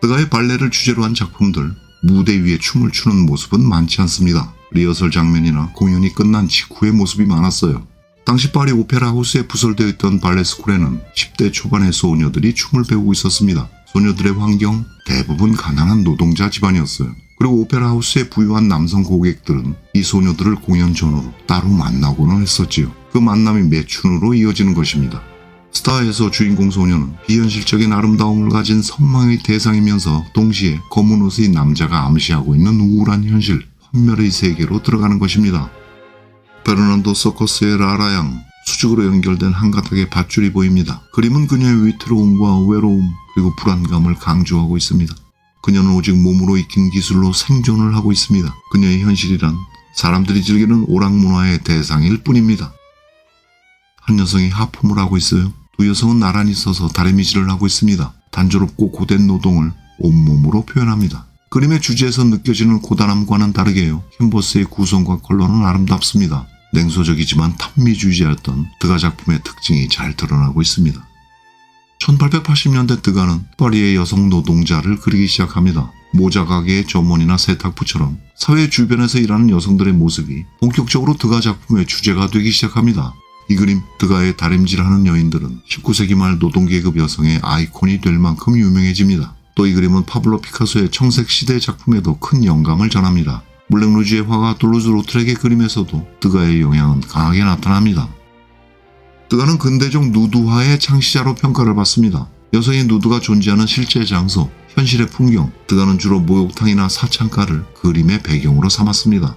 드가의 발레를 주제로 한 작품들, 무대 위에 춤을 추는 모습은 많지 않습니다. 리허설 장면이나 공연이 끝난 직후의 모습이 많았어요. 당시 파리 오페라 하우스에 부설되어 있던 발레 스쿨에는 10대 초반의 소녀들이 춤을 배우고 있었습니다. 소녀들의 환경, 대부분 가난한 노동자 집안이었어요. 그리고 오페라 하우스에 부유한 남성 고객들은 이 소녀들을 공연 전후로 따로 만나고는 했었지요. 그 만남이 매춘으로 이어지는 것입니다. 스타에서 주인공 소녀는 비현실적인 아름다움을 가진 선망의 대상이면서 동시에 검은 옷의 남자가 암시하고 있는 우울한 현실, 환멸의 세계로 들어가는 것입니다. 베르난도 서커스의 라라양, 수직으로 연결된 한 가닥의 밧줄이 보입니다. 그림은 그녀의 위태로움과 외로움 그리고 불안감을 강조하고 있습니다. 그녀는 오직 몸으로 익힌 기술로 생존을 하고 있습니다. 그녀의 현실이란 사람들이 즐기는 오락문화의 대상일 뿐입니다. 한 여성이 하품을 하고 있어요. 두 여성은 나란히 서서 다리미질을 하고 있습니다. 단조롭고 고된 노동을 온몸으로 표현합니다. 그림의 주제에서 느껴지는 고단함과는 다르게요. 캔버스의 구성과 컬러는 아름답습니다. 냉소적이지만 탐미주의자였던 드가 작품의 특징이 잘 드러나고 있습니다. 1880년대 드가는 파리의 여성 노동자를 그리기 시작합니다. 모자 가게의 점원이나 세탁부처럼 사회 주변에서 일하는 여성들의 모습이 본격적으로 드가 작품의 주제가 되기 시작합니다. 이 그림, 드가의 다림질하는 여인들은 19세기 말 노동계급 여성의 아이콘이 될 만큼 유명해집니다. 또 이 그림은 파블로 피카소의 청색시대 작품에도 큰 영감을 전합니다. 물랭루지의 화가 둘루즈 로트렉의 그림에서도 드가의 영향은 강하게 나타납니다. 드가는 근대적 누드화의 창시자로 평가를 받습니다. 여성의 누드가 존재하는 실제 장소, 현실의 풍경, 드가는 주로 목욕탕이나 사창가를 그림의 배경으로 삼았습니다.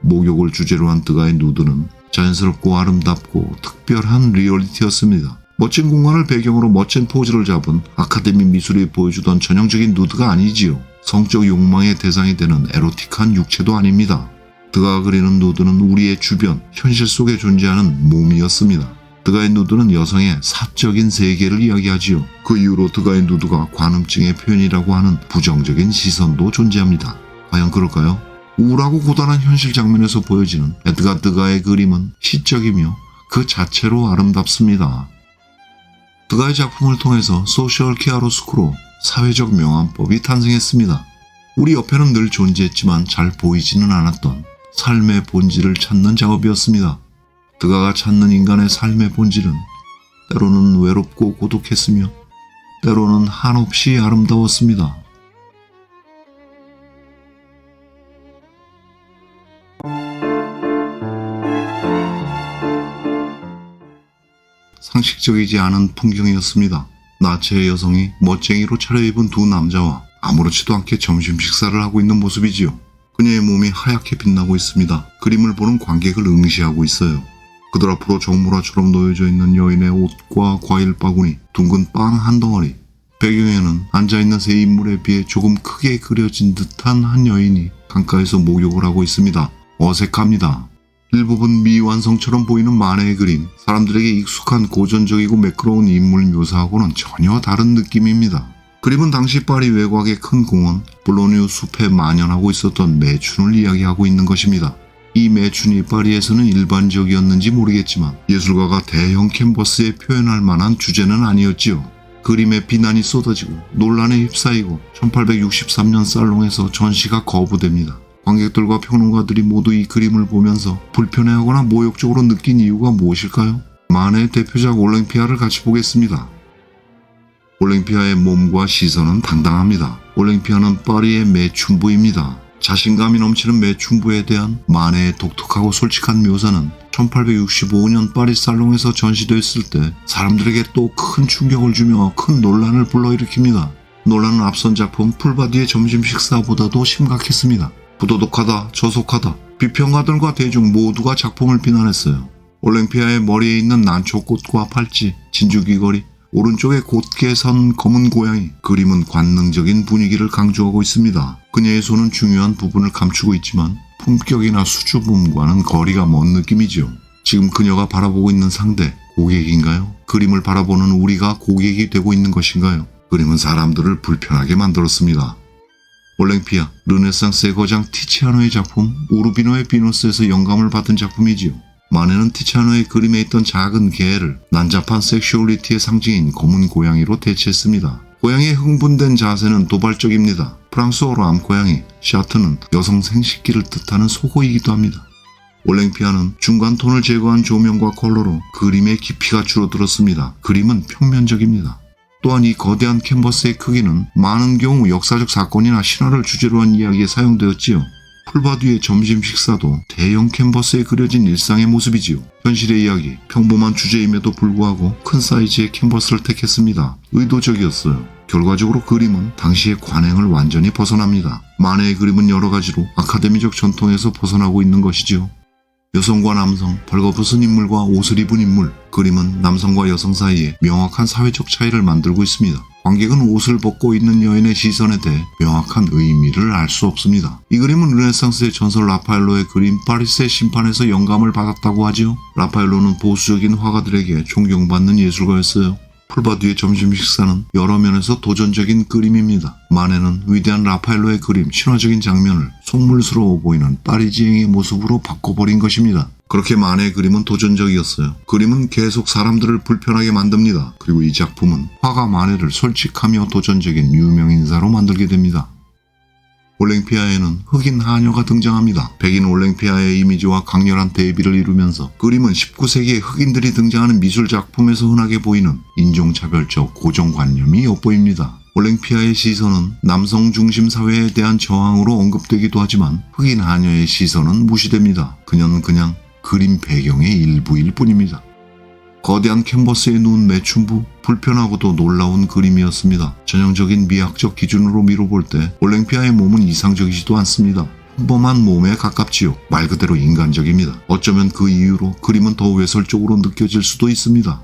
목욕을 주제로 한 드가의 누드는 자연스럽고 아름답고 특별한 리얼리티였습니다. 멋진 공간을 배경으로 멋진 포즈를 잡은 아카데미 미술이 보여주던 전형적인 누드가 아니지요. 성적 욕망의 대상이 되는 에로틱한 육체도 아닙니다. 드가가 그리는 누드는 우리의 주변, 현실 속에 존재하는 몸이었습니다. 드가의 누드는 여성의 사적인 세계를 이야기하지요. 그 이후로 드가의 누드가 관음증의 표현이라고 하는 부정적인 시선도 존재합니다. 과연 그럴까요? 우울하고 고단한 현실 장면에서 보여지는 에드가 드가의 그림은 시적이며 그 자체로 아름답습니다. 드가의 작품을 통해서 소셜 키아로스쿠로 사회적 명암법이 탄생했습니다. 우리 옆에는 늘 존재했지만 잘 보이지는 않았던 삶의 본질을 찾는 작업이었습니다. 드가가 찾는 인간의 삶의 본질은 때로는 외롭고 고독했으며 때로는 한없이 아름다웠습니다. 상식적이지 않은 풍경이었습니다. 나체의 여성이 멋쟁이로 차려입은 두 남자와 아무렇지도 않게 점심 식사를 하고 있는 모습이지요. 그녀의 몸이 하얗게 빛나고 있습니다. 그림을 보는 관객을 응시하고 있어요. 그들 앞으로 정물화처럼 놓여져 있는 여인의 옷과 과일 바구니, 둥근 빵 한 덩어리. 배경에는 앉아있는 세 인물에 비해 조금 크게 그려진 듯한 한 여인이 강가에서 목욕을 하고 있습니다. 어색합니다. 일부분 미완성처럼 보이는 만해의 그림, 사람들에게 익숙한 고전적이고 매끄러운 인물 묘사하고는 전혀 다른 느낌입니다. 그림은 당시 파리 외곽의 큰 공원, 볼로뉴 숲에 만연하고 있었던 매춘을 이야기하고 있는 것입니다. 이 매춘이 파리에서는 일반적이었는지 모르겠지만 예술가가 대형 캔버스에 표현할 만한 주제는 아니었지요. 그림에 비난이 쏟아지고 논란에 휩싸이고 1863년 살롱에서 전시가 거부됩니다. 관객들과 평론가들이 모두 이 그림을 보면서 불편해하거나 모욕적으로 느낀 이유가 무엇일까요? 만해의 대표작 올랭피아를 같이 보겠습니다. 올랭피아의 몸과 시선은 당당합니다. 올랭피아는 파리의 매춘부입니다. 자신감이 넘치는 매춘부에 대한 만해의 독특하고 솔직한 묘사는 1865년 파리 살롱에서 전시됐을 때 사람들에게 또 큰 충격을 주며 큰 논란을 불러일으킵니다. 논란은 앞선 작품 풀바디의 점심 식사보다도 심각했습니다. 부도덕하다, 저속하다, 비평가들과 대중 모두가 작품을 비난했어요. 올랭피아의 머리에 있는 난초꽃과 팔찌, 진주 귀걸이, 오른쪽에 곧게 선 검은 고양이, 그림은 관능적인 분위기를 강조하고 있습니다. 그녀의 손은 중요한 부분을 감추고 있지만 품격이나 수줍음과는 거리가 먼 느낌이죠. 지금 그녀가 바라보고 있는 상대, 고객인가요? 그림을 바라보는 우리가 고객이 되고 있는 것인가요? 그림은 사람들을 불편하게 만들었습니다. 올랭피아, 르네상스의 거장 티치아노의 작품 우르비노의 비누스에서 영감을 받은 작품이지요. 만해는 티치아노의 그림에 있던 작은 개를 난잡한 섹슈얼리티의 상징인 검은 고양이로 대체했습니다. 고양이의 흥분된 자세는 도발적입니다. 프랑스어로 암고양이, 샤트는 여성 생식기를 뜻하는 속어이기도 합니다. 올랭피아는 중간 톤을 제거한 조명과 컬러로 그림의 깊이가 줄어들었습니다. 그림은 평면적입니다. 또한 이 거대한 캔버스의 크기는 많은 경우 역사적 사건이나 신화를 주제로 한 이야기에 사용되었지요. 풀바디의 점심 식사도 대형 캔버스에 그려진 일상의 모습이지요. 현실의 이야기, 평범한 주제임에도 불구하고 큰 사이즈의 캔버스를 택했습니다. 의도적이었어요. 결과적으로 그림은 당시의 관행을 완전히 벗어납니다. 만해의 그림은 여러 가지로 아카데미적 전통에서 벗어나고 있는 것이지요. 여성과 남성, 벌거벗은 인물과 옷을 입은 인물, 그림은 남성과 여성 사이에 명확한 사회적 차이를 만들고 있습니다. 관객은 옷을 벗고 있는 여인의 시선에 대해 명확한 의미를 알 수 없습니다. 이 그림은 르네상스의 전설 라파엘로의 그림 파리스의 심판에서 영감을 받았다고 하지요. 라파엘로는 보수적인 화가들에게 존경받는 예술가였어요. 풀바디의 점심 식사는 여러 면에서 도전적인 그림입니다. 만해는 위대한 라파엘로의 그림, 신화적인 장면을 속물스러워 보이는 파리지행의 모습으로 바꿔버린 것입니다. 그렇게 만해의 그림은 도전적이었어요. 그림은 계속 사람들을 불편하게 만듭니다. 그리고 이 작품은 화가 만해를 솔직하며 도전적인 유명인사로 만들게 됩니다. 올랭피아에는 흑인 하녀가 등장합니다. 백인 올랭피아의 이미지와 강렬한 대비를 이루면서 그림은 19세기의 흑인들이 등장하는 미술 작품에서 흔하게 보이는 인종차별적 고정관념이 엿보입니다. 올랭피아의 시선은 남성 중심 사회에 대한 저항으로 언급되기도 하지만 흑인 하녀의 시선은 무시됩니다. 그녀는 그냥 그림 배경의 일부일 뿐입니다. 거대한 캔버스에 누운 매춘부, 불편하고도 놀라운 그림이었습니다. 전형적인 미학적 기준으로 미뤄볼 때 올랭피아의 몸은 이상적이지도 않습니다. 평범한 몸에 가깝지요. 말 그대로 인간적입니다. 어쩌면 그 이유로 그림은 더 외설적으로 느껴질 수도 있습니다.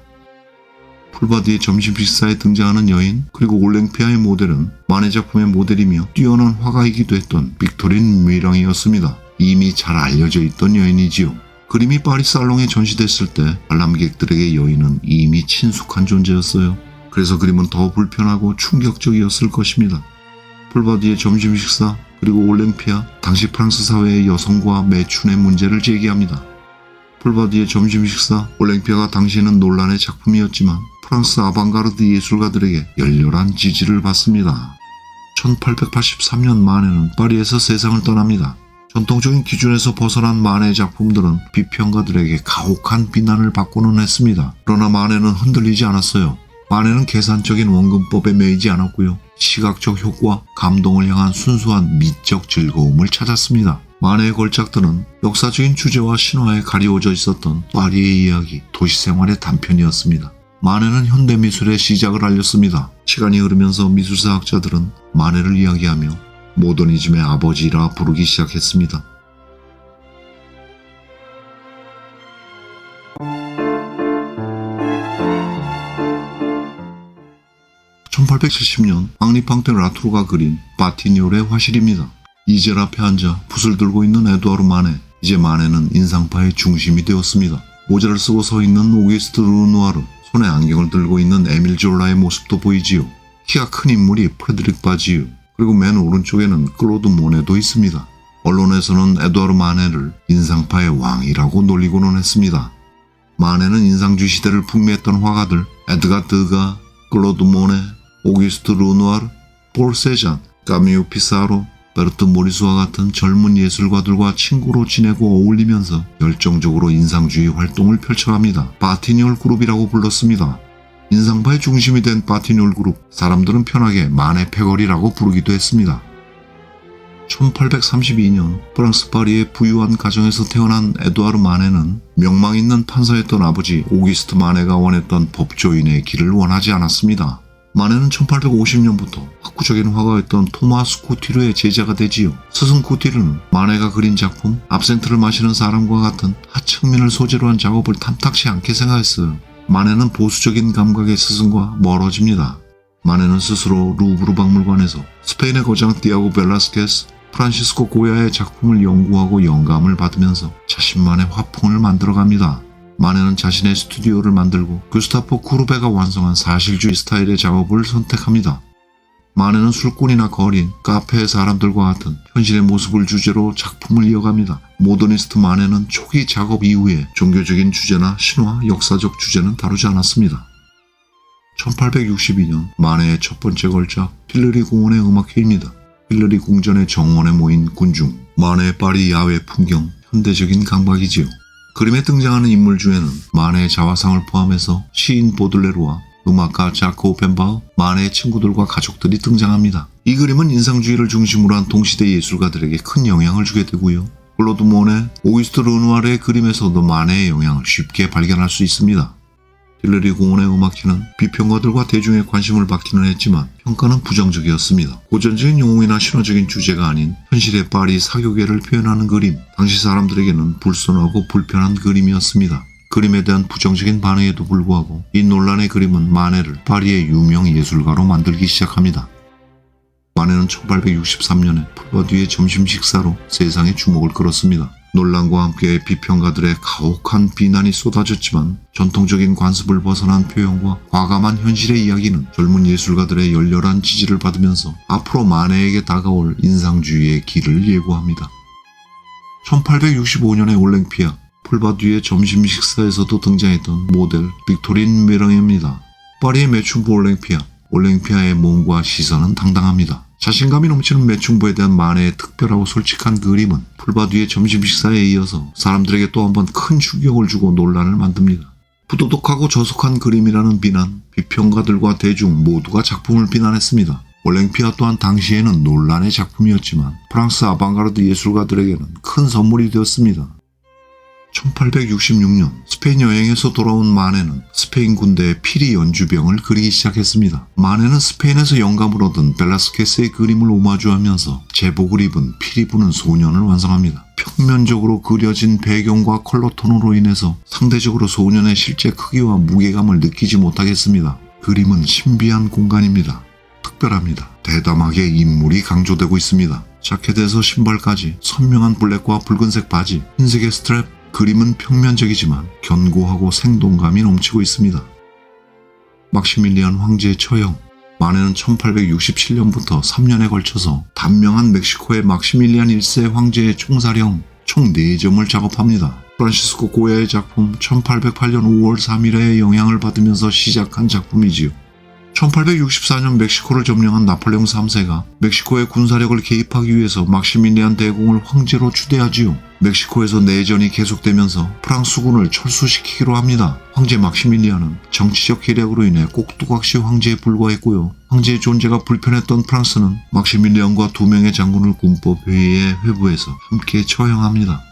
풀바디의 점심 식사에 등장하는 여인, 그리고 올랭피아의 모델은 만해 작품의 모델이며 뛰어난 화가이기도 했던 빅토린 뮤랑이었습니다. 이미 잘 알려져 있던 여인이지요. 그림이 파리 살롱에 전시됐을 때 관람객들에게 여인은 이미 친숙한 존재였어요. 그래서 그림은 더 불편하고 충격적이었을 것입니다. 풀바디의 점심 식사, 그리고 올랭피아, 당시 프랑스 사회의 여성과 매춘의 문제를 제기합니다. 풀바디의 점심 식사, 올랭피아가 당시에는 논란의 작품이었지만 프랑스 아방가르드 예술가들에게 열렬한 지지를 받습니다. 1883년 만해는 파리에서 세상을 떠납니다. 전통적인 기준에서 벗어난 마네의 작품들은 비평가들에게 가혹한 비난을 받고는 했습니다. 그러나 마네는 흔들리지 않았어요. 마네는 계산적인 원근법에 매이지 않았고요. 시각적 효과, 감동을 향한 순수한 미적 즐거움을 찾았습니다. 마네의 걸작들은 역사적인 주제와 신화에 가리워져 있었던 파리의 이야기, 도시생활의 단편이었습니다. 마네는 현대미술의 시작을 알렸습니다. 시간이 흐르면서 미술사학자들은 마네를 이야기하며 모더니즘의 아버지라 부르기 시작했습니다. (1870년) 앙리 팡테 라투르가 그린 바티니올의 화실입니다. 이젤 앞에 앉아 붓을 들고 있는 에두아르 마네. 이제 마네는 인상파의 중심이 되었습니다. 모자를 쓰고 서 있는 오기스트 르누아르, 손에 안경을 들고 있는 에밀 졸라의 모습도 보이지요. 키가 큰 인물이 프레드릭 바지유, 그리고 맨 오른쪽에는 클로드 모네도 있습니다. 언론에서는 에두아르 마네를 인상파의 왕이라고 놀리고는 했습니다. 마네는 인상주의 시대를 풍미했던 화가들 에드가 드가, 클로드 모네, 오기스트 르누아르, 폴 세잔, 까미유 피사로, 베르트 모리스와 같은 젊은 예술가들과 친구로 지내고 어울리면서 열정적으로 인상주의 활동을 펼쳐갑니다. 바티니올 그룹이라고 불렀습니다. 인상파의 중심이 된 바티니올 그룹, 사람들은 편하게 마네 패거리라고 부르기도 했습니다. 1832년 프랑스 파리의 부유한 가정에서 태어난 에두아르 마네는 명망 있는 판사였던 아버지 오기스트 마네가 원했던 법조인의 길을 원하지 않았습니다. 마네는 1850년부터 학구적인 화가였던 토마스 쿠티르의 제자가 되지요. 스승 쿠티르는 마네가 그린 작품 압센트를 마시는 사람과 같은 하층민을 소재로 한 작업을 탐탁치 않게 생각했어요. 마네는 보수적인 감각의 스승과 멀어집니다. 마네는 스스로 루브르 박물관에서 스페인의 거장 디아고 벨라스케스, 프란시스코 고야의 작품을 연구하고 영감을 받으면서 자신만의 화풍을 만들어갑니다. 마네는 자신의 스튜디오를 만들고 구스타포 쿠르베가 완성한 사실주의 스타일의 작업을 선택합니다. 마네는 술꾼이나 거린, 카페의 사람들과 같은 현실의 모습을 주제로 작품을 이어갑니다. 모더니스트 마네는 초기 작업 이후에 종교적인 주제나 신화, 역사적 주제는 다루지 않았습니다. 1862년 마네의 첫 번째 걸작 필르리 공원의 음악회입니다. 필르리 궁전의 정원에 모인 군중, 마네의 파리 야외 풍경, 현대적인 감각이지요. 그림에 등장하는 인물 중에는 마네의 자화상을 포함해서 시인 보들레르와 음악가 자크 오펜바흐, 마네의 친구들과 가족들이 등장합니다. 이 그림은 인상주의를 중심으로 한 동시대 예술가들에게 큰 영향을 주게 되고요. 클로드 모네, 오기스트 르누아르의 그림에서도 마네의 영향을 쉽게 발견할 수 있습니다. 필르리 공원의 음악회는 비평가들과 대중의 관심을 받기는 했지만 평가는 부정적이었습니다. 고전적인 영웅이나 신화적인 주제가 아닌 현실의 파리 사교계를 표현하는 그림, 당시 사람들에게는 불손하고 불편한 그림이었습니다. 그림에 대한 부정적인 반응에도 불구하고 이 논란의 그림은 마네를 파리의 유명 예술가로 만들기 시작합니다. 마네는 1863년에 풀바디의 점심 식사로 세상의 주목을 끌었습니다. 논란과 함께 비평가들의 가혹한 비난이 쏟아졌지만 전통적인 관습을 벗어난 표현과 과감한 현실의 이야기는 젊은 예술가들의 열렬한 지지를 받으면서 앞으로 마네에게 다가올 인상주의의 길을 예고합니다. 1865년의 올랭피아, 풀바디의 점심 식사에서도 등장했던 모델 빅토린 메랑입니다. 파리의 매춘부 올랭피아의 몸과 시선은 당당합니다. 자신감이 넘치는 매춘부에 대한 마네의 특별하고 솔직한 그림은 풀바디의 점심 식사에 이어서 사람들에게 또 한 번 큰 충격을 주고 논란을 만듭니다. 부도덕하고 저속한 그림이라는 비난, 비평가들과 대중 모두가 작품을 비난했습니다. 올랭피아 또한 당시에는 논란의 작품이었지만 프랑스 아방가르드 예술가들에게는 큰 선물이 되었습니다. 1866년 스페인 여행에서 돌아온 마네는 스페인 군대의 피리 연주병을 그리기 시작했습니다. 마네는 스페인에서 영감을 얻은 벨라스케스의 그림을 오마주하면서 제복을 입은 피리 부는 소년을 완성합니다. 평면적으로 그려진 배경과 컬러톤으로 인해서 상대적으로 소년의 실제 크기와 무게감을 느끼지 못하겠습니다. 그림은 신비한 공간입니다. 특별합니다. 대담하게 인물이 강조되고 있습니다. 자켓에서 신발까지 선명한 블랙과 붉은색 바지, 흰색의 스트랩, 그림은 평면적이지만 견고하고 생동감이 넘치고 있습니다. 막시밀리안 황제의 처형, 마네는 1867년부터 3년에 걸쳐서 단명한 멕시코의 막시밀리안 1세 황제의 총사령 총 4점을 작업합니다. 프란시스코 고야의 작품 1808년 5월 3일에 영향을 받으면서 시작한 작품이지요. 1864년 멕시코를 점령한 나폴레옹 3세가 멕시코의 군사력을 개입하기 위해서 막시밀리안 대공을 황제로 추대하지요. 멕시코에서 내전이 계속되면서 프랑스군을 철수시키기로 합니다. 황제 막시밀리안은 정치적 계략으로 인해 꼭두각시 황제에 불과했고요. 황제의 존재가 불편했던 프랑스는 막시밀리안과 2명의 장군을 군법회의에 회부해서 함께 처형합니다.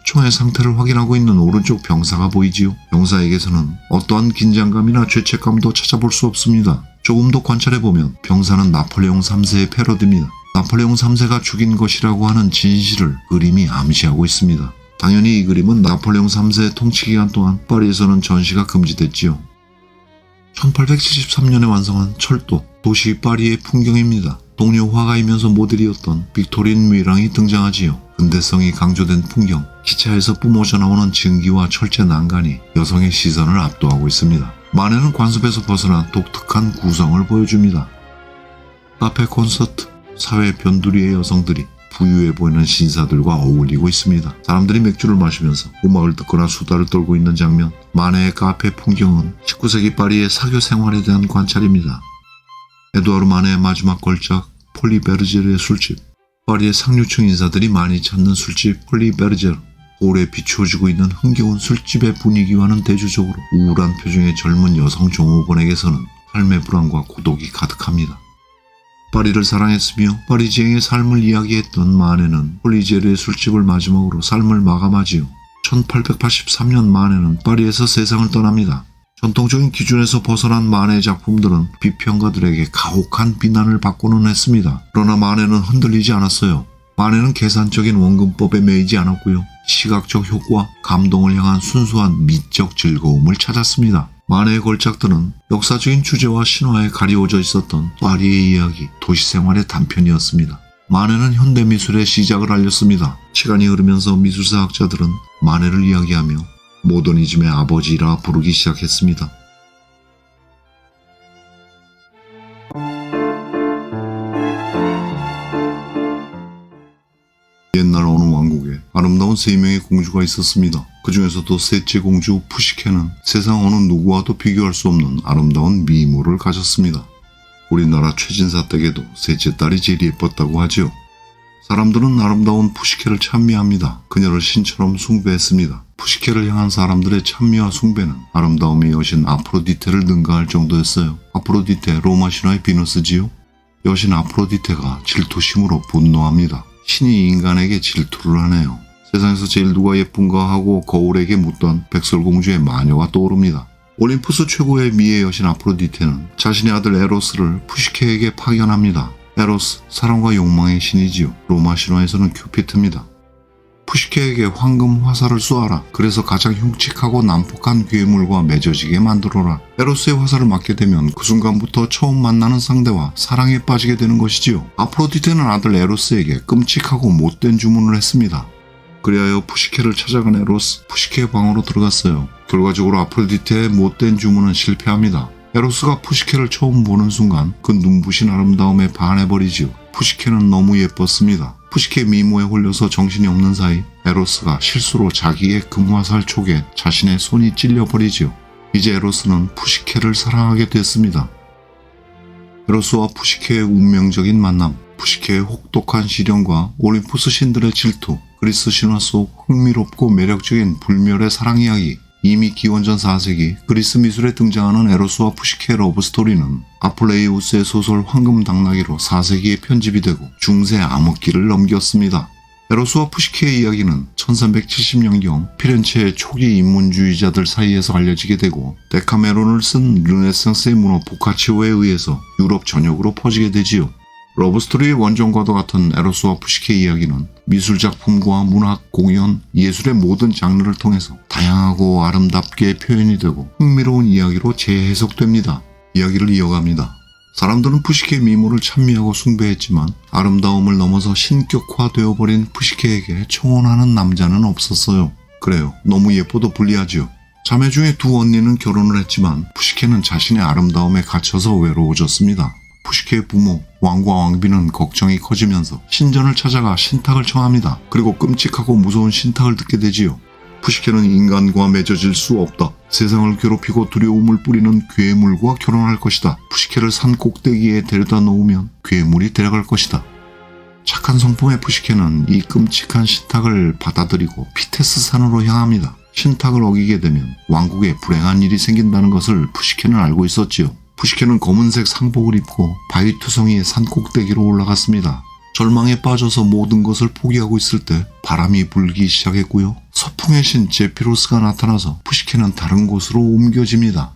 총의 상태를 확인하고 있는 오른쪽 병사가 보이지요. 병사에게서는 어떠한 긴장감이나 죄책감도 찾아볼 수 없습니다. 조금 더 관찰해보면 병사는 나폴레옹 3세의 패러디입니다. 나폴레옹 3세가 죽인 것이라고 하는 진실을 그림이 암시하고 있습니다. 당연히 이 그림은 나폴레옹 3세의 통치기간 동안 파리에서는 전시가 금지됐지요. 1873년에 완성한 철도, 도시 파리의 풍경입니다. 동료 화가이면서 모델이었던 빅토린 뮤랑이 등장하지요. 근대성이 강조된 풍경, 기차에서 뿜어져 나오는 증기와 철제 난간이 여성의 시선을 압도하고 있습니다. 마네는 관습에서 벗어난 독특한 구성을 보여줍니다. 카페 콘서트, 사회 변두리의 여성들이 부유해 보이는 신사들과 어울리고 있습니다. 사람들이 맥주를 마시면서 음악을 듣거나 수다를 떨고 있는 장면. 마네의 카페 풍경은 19세기 파리의 사교 생활에 대한 관찰입니다. 에두아르 마네의 마지막 걸작 폴리 베르제르의 술집. 파리의 상류층 인사들이 많이 찾는 술집 폴리 베르제르. 거울에 비추어지고 있는 흥겨운 술집의 분위기와는 대조적으로 우울한 표정의 젊은 여성 종업원에게서는 삶의 불안과 고독이 가득합니다. 파리를 사랑했으며 파리지앵의 삶을 이야기했던 마네는 폴리제르의 술집을 마지막으로 삶을 마감하지요. 1883년 마네는 파리에서 세상을 떠납니다. 전통적인 기준에서 벗어난 마네의 작품들은 비평가들에게 가혹한 비난을 받고는 했습니다. 그러나 마네는 흔들리지 않았어요. 마네는 계산적인 원근법에 매이지 않았고요. 시각적 효과, 감동을 향한 순수한 미적 즐거움을 찾았습니다. 마네의 걸작들은 역사적인 주제와 신화에 가리워져 있었던 파리의 이야기, 도시생활의 단편이었습니다. 마네는 현대미술의 시작을 알렸습니다. 시간이 흐르면서 미술사학자들은 마네를 이야기하며 모더니즘의 아버지라 부르기 시작했습니다. 옛날 어느 왕국에 아름다운 3명의 공주가 있었습니다. 그 중에서도 셋째 공주 푸시케는 세상 어느 누구와도 비교할 수 없는 아름다운 미모를 가졌습니다. 우리나라 최진사 댁에도 셋째 딸이 제일 예뻤다고 하지요. 사람들은 아름다운 푸시케를 찬미합니다. 그녀를 신처럼 숭배했습니다. 푸시케를 향한 사람들의 찬미와 숭배는 아름다움의 여신 아프로디테를 능가할 정도였어요. 아프로디테, 로마 신화의 비너스지요. 여신 아프로디테가 질투심으로 분노합니다. 신이 인간에게 질투를 하네요. 세상에서 제일 누가 예쁜가 하고 거울에게 묻던 백설공주의 마녀가 떠오릅니다. 올림푸스 최고의 미의 여신 아프로디테는 자신의 아들 에로스를 푸시케에게 파견합니다. 에로스, 사랑과 욕망의 신이지요. 로마 신화에서는 큐피트입니다. 푸시케에게 황금 화살을 쏘아라. 그래서 가장 흉측하고 난폭한 괴물과 맺어지게 만들어라. 에로스의 화살을 맞게 되면 그 순간부터 처음 만나는 상대와 사랑에 빠지게 되는 것이지요. 아프로디테는 아들 에로스에게 끔찍하고 못된 주문을 했습니다. 그리하여 푸시케를 찾아간 에로스, 푸시케의 방으로 들어갔어요. 결과적으로 아프로디테의 못된 주문은 실패합니다. 에로스가 푸시케를 처음 보는 순간 그 눈부신 아름다움에 반해버리지요. 푸시케는 너무 예뻤습니다. 푸시케 미모에 홀려서 정신이 없는 사이 에로스가 실수로 자기의 금화살 촉에 자신의 손이 찔려버리지요. 이제 에로스는 푸시케를 사랑하게 됐습니다. 에로스와 푸시케의 운명적인 만남, 푸시케의 혹독한 시련과 올림푸스 신들의 질투, 그리스 신화 속 흥미롭고 매력적인 불멸의 사랑 이야기. 이미 기원전 4세기 그리스 미술에 등장하는 에로스와 푸시케의 러브스토리는 아플레이우스의 소설 황금당나귀로 4세기에 편집이 되고 중세 암흑기를 넘겼습니다. 에로스와 푸시케의 이야기는 1370년경 피렌체의 초기 인문주의자들 사이에서 알려지게 되고 데카메론을 쓴 르네상스의 문호 보카치오에 의해서 유럽 전역으로 퍼지게 되지요. 러브스토리의 원전과도 같은 에로스와 푸시케 이야기는 미술작품과 문학, 공연, 예술의 모든 장르를 통해서 다양하고 아름답게 표현이 되고 흥미로운 이야기로 재해석됩니다. 이야기를 이어갑니다. 사람들은 푸시케의 미모를 찬미하고 숭배했지만 아름다움을 넘어서 신격화되어버린 푸시케에게 청혼하는 남자는 없었어요. 그래요. 너무 예뻐도 불리하지요. 자매 중에 2 언니는 결혼을 했지만 푸시케는 자신의 아름다움에 갇혀서 외로워졌습니다. 푸시케의 부모, 왕과 왕비는 걱정이 커지면서 신전을 찾아가 신탁을 청합니다. 그리고 끔찍하고 무서운 신탁을 듣게 되지요. 푸시케는 인간과 맺어질 수 없다. 세상을 괴롭히고 두려움을 뿌리는 괴물과 결혼할 것이다. 푸시케를 산 꼭대기에 데려다 놓으면 괴물이 데려갈 것이다. 착한 성품의 푸시케는 이 끔찍한 신탁을 받아들이고 피테스 산으로 향합니다. 신탁을 어기게 되면 왕국에 불행한 일이 생긴다는 것을 푸시케는 알고 있었지요. 푸시케는 검은색 상복을 입고 바위투성이의 산 꼭대기로 올라갔습니다. 절망에 빠져서 모든 것을 포기하고 있을 때 바람이 불기 시작했고요. 서풍의 신 제피로스가 나타나서 푸시케는 다른 곳으로 옮겨집니다.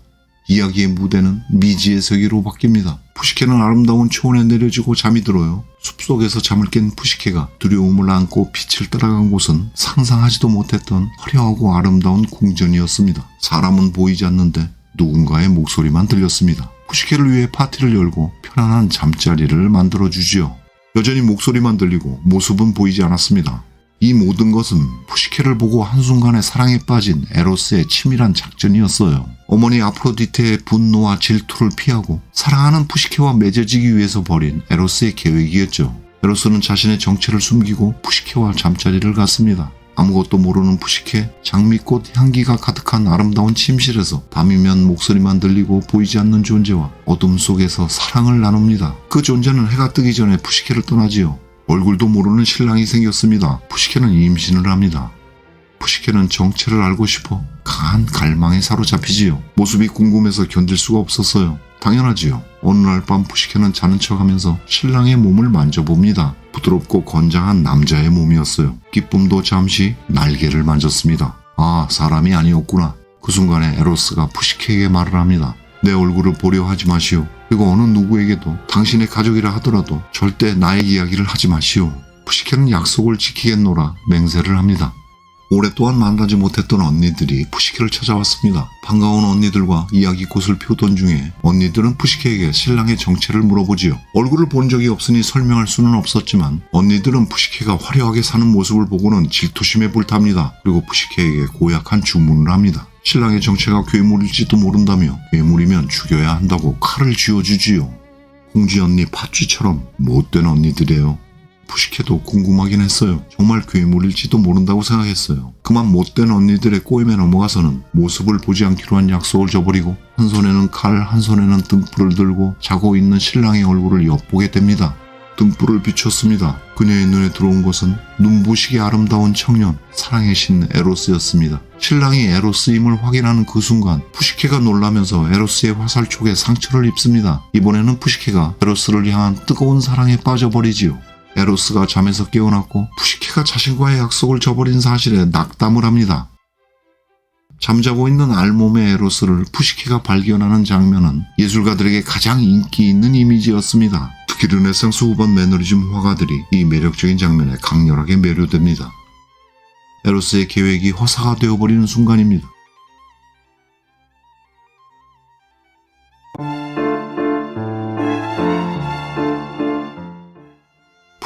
이야기의 무대는 미지의 세계로 바뀝니다. 푸시케는 아름다운 초원에 내려지고 잠이 들어요. 숲속에서 잠을 깬 푸시케가 두려움을 안고 빛을 따라간 곳은 상상하지도 못했던 화려하고 아름다운 궁전이었습니다. 사람은 보이지 않는데 누군가의 목소리만 들렸습니다. 푸시케를 위해 파티를 열고 편안한 잠자리를 만들어주지요. 여전히 목소리만 들리고 모습은 보이지 않았습니다. 이 모든 것은 푸시케를 보고 한순간에 사랑에 빠진 에로스의 치밀한 작전이었어요. 어머니 아프로디테의 분노와 질투를 피하고 사랑하는 푸시케와 맺어지기 위해서 벌인 에로스의 계획이었죠. 에로스는 자신의 정체를 숨기고 푸시케와 잠자리를 갔습니다. 아무것도 모르는 푸시케, 장미꽃 향기가 가득한 아름다운 침실에서 밤이면 목소리만 들리고 보이지 않는 존재와 어둠 속에서 사랑을 나눕니다. 그 존재는 해가 뜨기 전에 푸시케를 떠나지요. 얼굴도 모르는 신랑이 생겼습니다. 푸시케는 임신을 합니다. 푸시케는 정체를 알고 싶어 강한 갈망에 사로잡히지요. 모습이 궁금해서 견딜 수가 없었어요. 당연하지요. 어느 날 밤 푸시케는 자는 척하면서 신랑의 몸을 만져봅니다. 부드럽고 건장한 남자의 몸이었어요. 기쁨도 잠시 날개를 만졌습니다. 아, 사람이 아니었구나. 그 순간에 에로스가 푸시케에게 말을 합니다. 내 얼굴을 보려 하지 마시오. 그리고 어느 누구에게도 당신의 가족이라 하더라도 절대 나의 이야기를 하지 마시오. 푸시케는 약속을 지키겠노라 맹세를 합니다. 오랫동안 만나지 못했던 언니들이 푸시케를 찾아왔습니다. 반가운 언니들과 이야기꽃을 피우던 중에 언니들은 푸시케에게 신랑의 정체를 물어보지요. 얼굴을 본 적이 없으니 설명할 수는 없었지만 언니들은 푸시케가 화려하게 사는 모습을 보고는 질투심에 불탑니다. 그리고 푸시케에게 고약한 주문을 합니다. 신랑의 정체가 괴물일지도 모른다며 괴물이면 죽여야 한다고 칼을 쥐어주지요. 홍지 언니 팥쥐처럼 못된 언니들이에요. 푸시케도 궁금하긴 했어요. 정말 괴물일지도 모른다고 생각했어요. 그만 못된 언니들의 꼬임에 넘어가서는 모습을 보지 않기로 한 약속을 저버리고 한 손에는 칼, 한 손에는 등불을 들고 자고 있는 신랑의 얼굴을 엿보게 됩니다. 등불을 비췄습니다. 그녀의 눈에 들어온 것은 눈부시게 아름다운 청년, 사랑의 신 에로스였습니다. 신랑이 에로스임을 확인하는 그 순간 푸시케가 놀라면서 에로스의 화살촉에 상처를 입습니다. 이번에는 푸시케가 에로스를 향한 뜨거운 사랑에 빠져버리지요. 에로스가 잠에서 깨어났고 푸시케가 자신과의 약속을 저버린 사실에 낙담을 합니다. 잠자고 있는 알몸의 에로스를 푸시케가 발견하는 장면은 예술가들에게 가장 인기 있는 이미지였습니다. 특히 르네상스 후반 매너리즘 화가들이 이 매력적인 장면에 강렬하게 매료됩니다. 에로스의 계획이 허사가 되어버리는 순간입니다.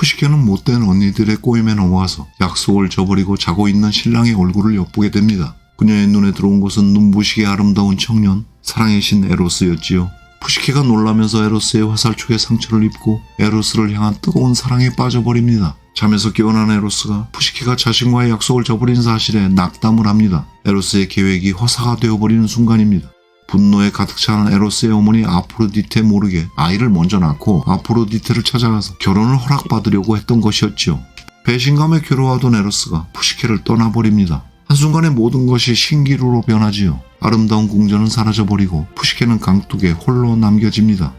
푸시케는 못된 언니들의 꼬임에 넘어와서 약속을 저버리고 자고 있는 신랑의 얼굴을 엿보게 됩니다. 그녀의 눈에 들어온 것은 눈부시게 아름다운 청년, 사랑의 신 에로스였지요. 푸시케가 놀라면서 에로스의 화살촉에 상처를 입고 에로스를 향한 뜨거운 사랑에 빠져버립니다. 잠에서 깨어난 에로스가 푸시케가 자신과의 약속을 저버린 사실에 낙담을 합니다. 에로스의 계획이 허사가 되어버리는 순간입니다. 분노에 가득 찬 에로스의 어머니 아프로디테 모르게 아이를 먼저 낳고 아프로디테를 찾아가서 결혼을 허락받으려고 했던 것이었지요. 배신감에 괴로워하던 에로스가 푸시케를 떠나버립니다. 한순간에 모든 것이 신기루로 변하지요. 아름다운 궁전은 사라져버리고 푸시케는 강둑에 홀로 남겨집니다.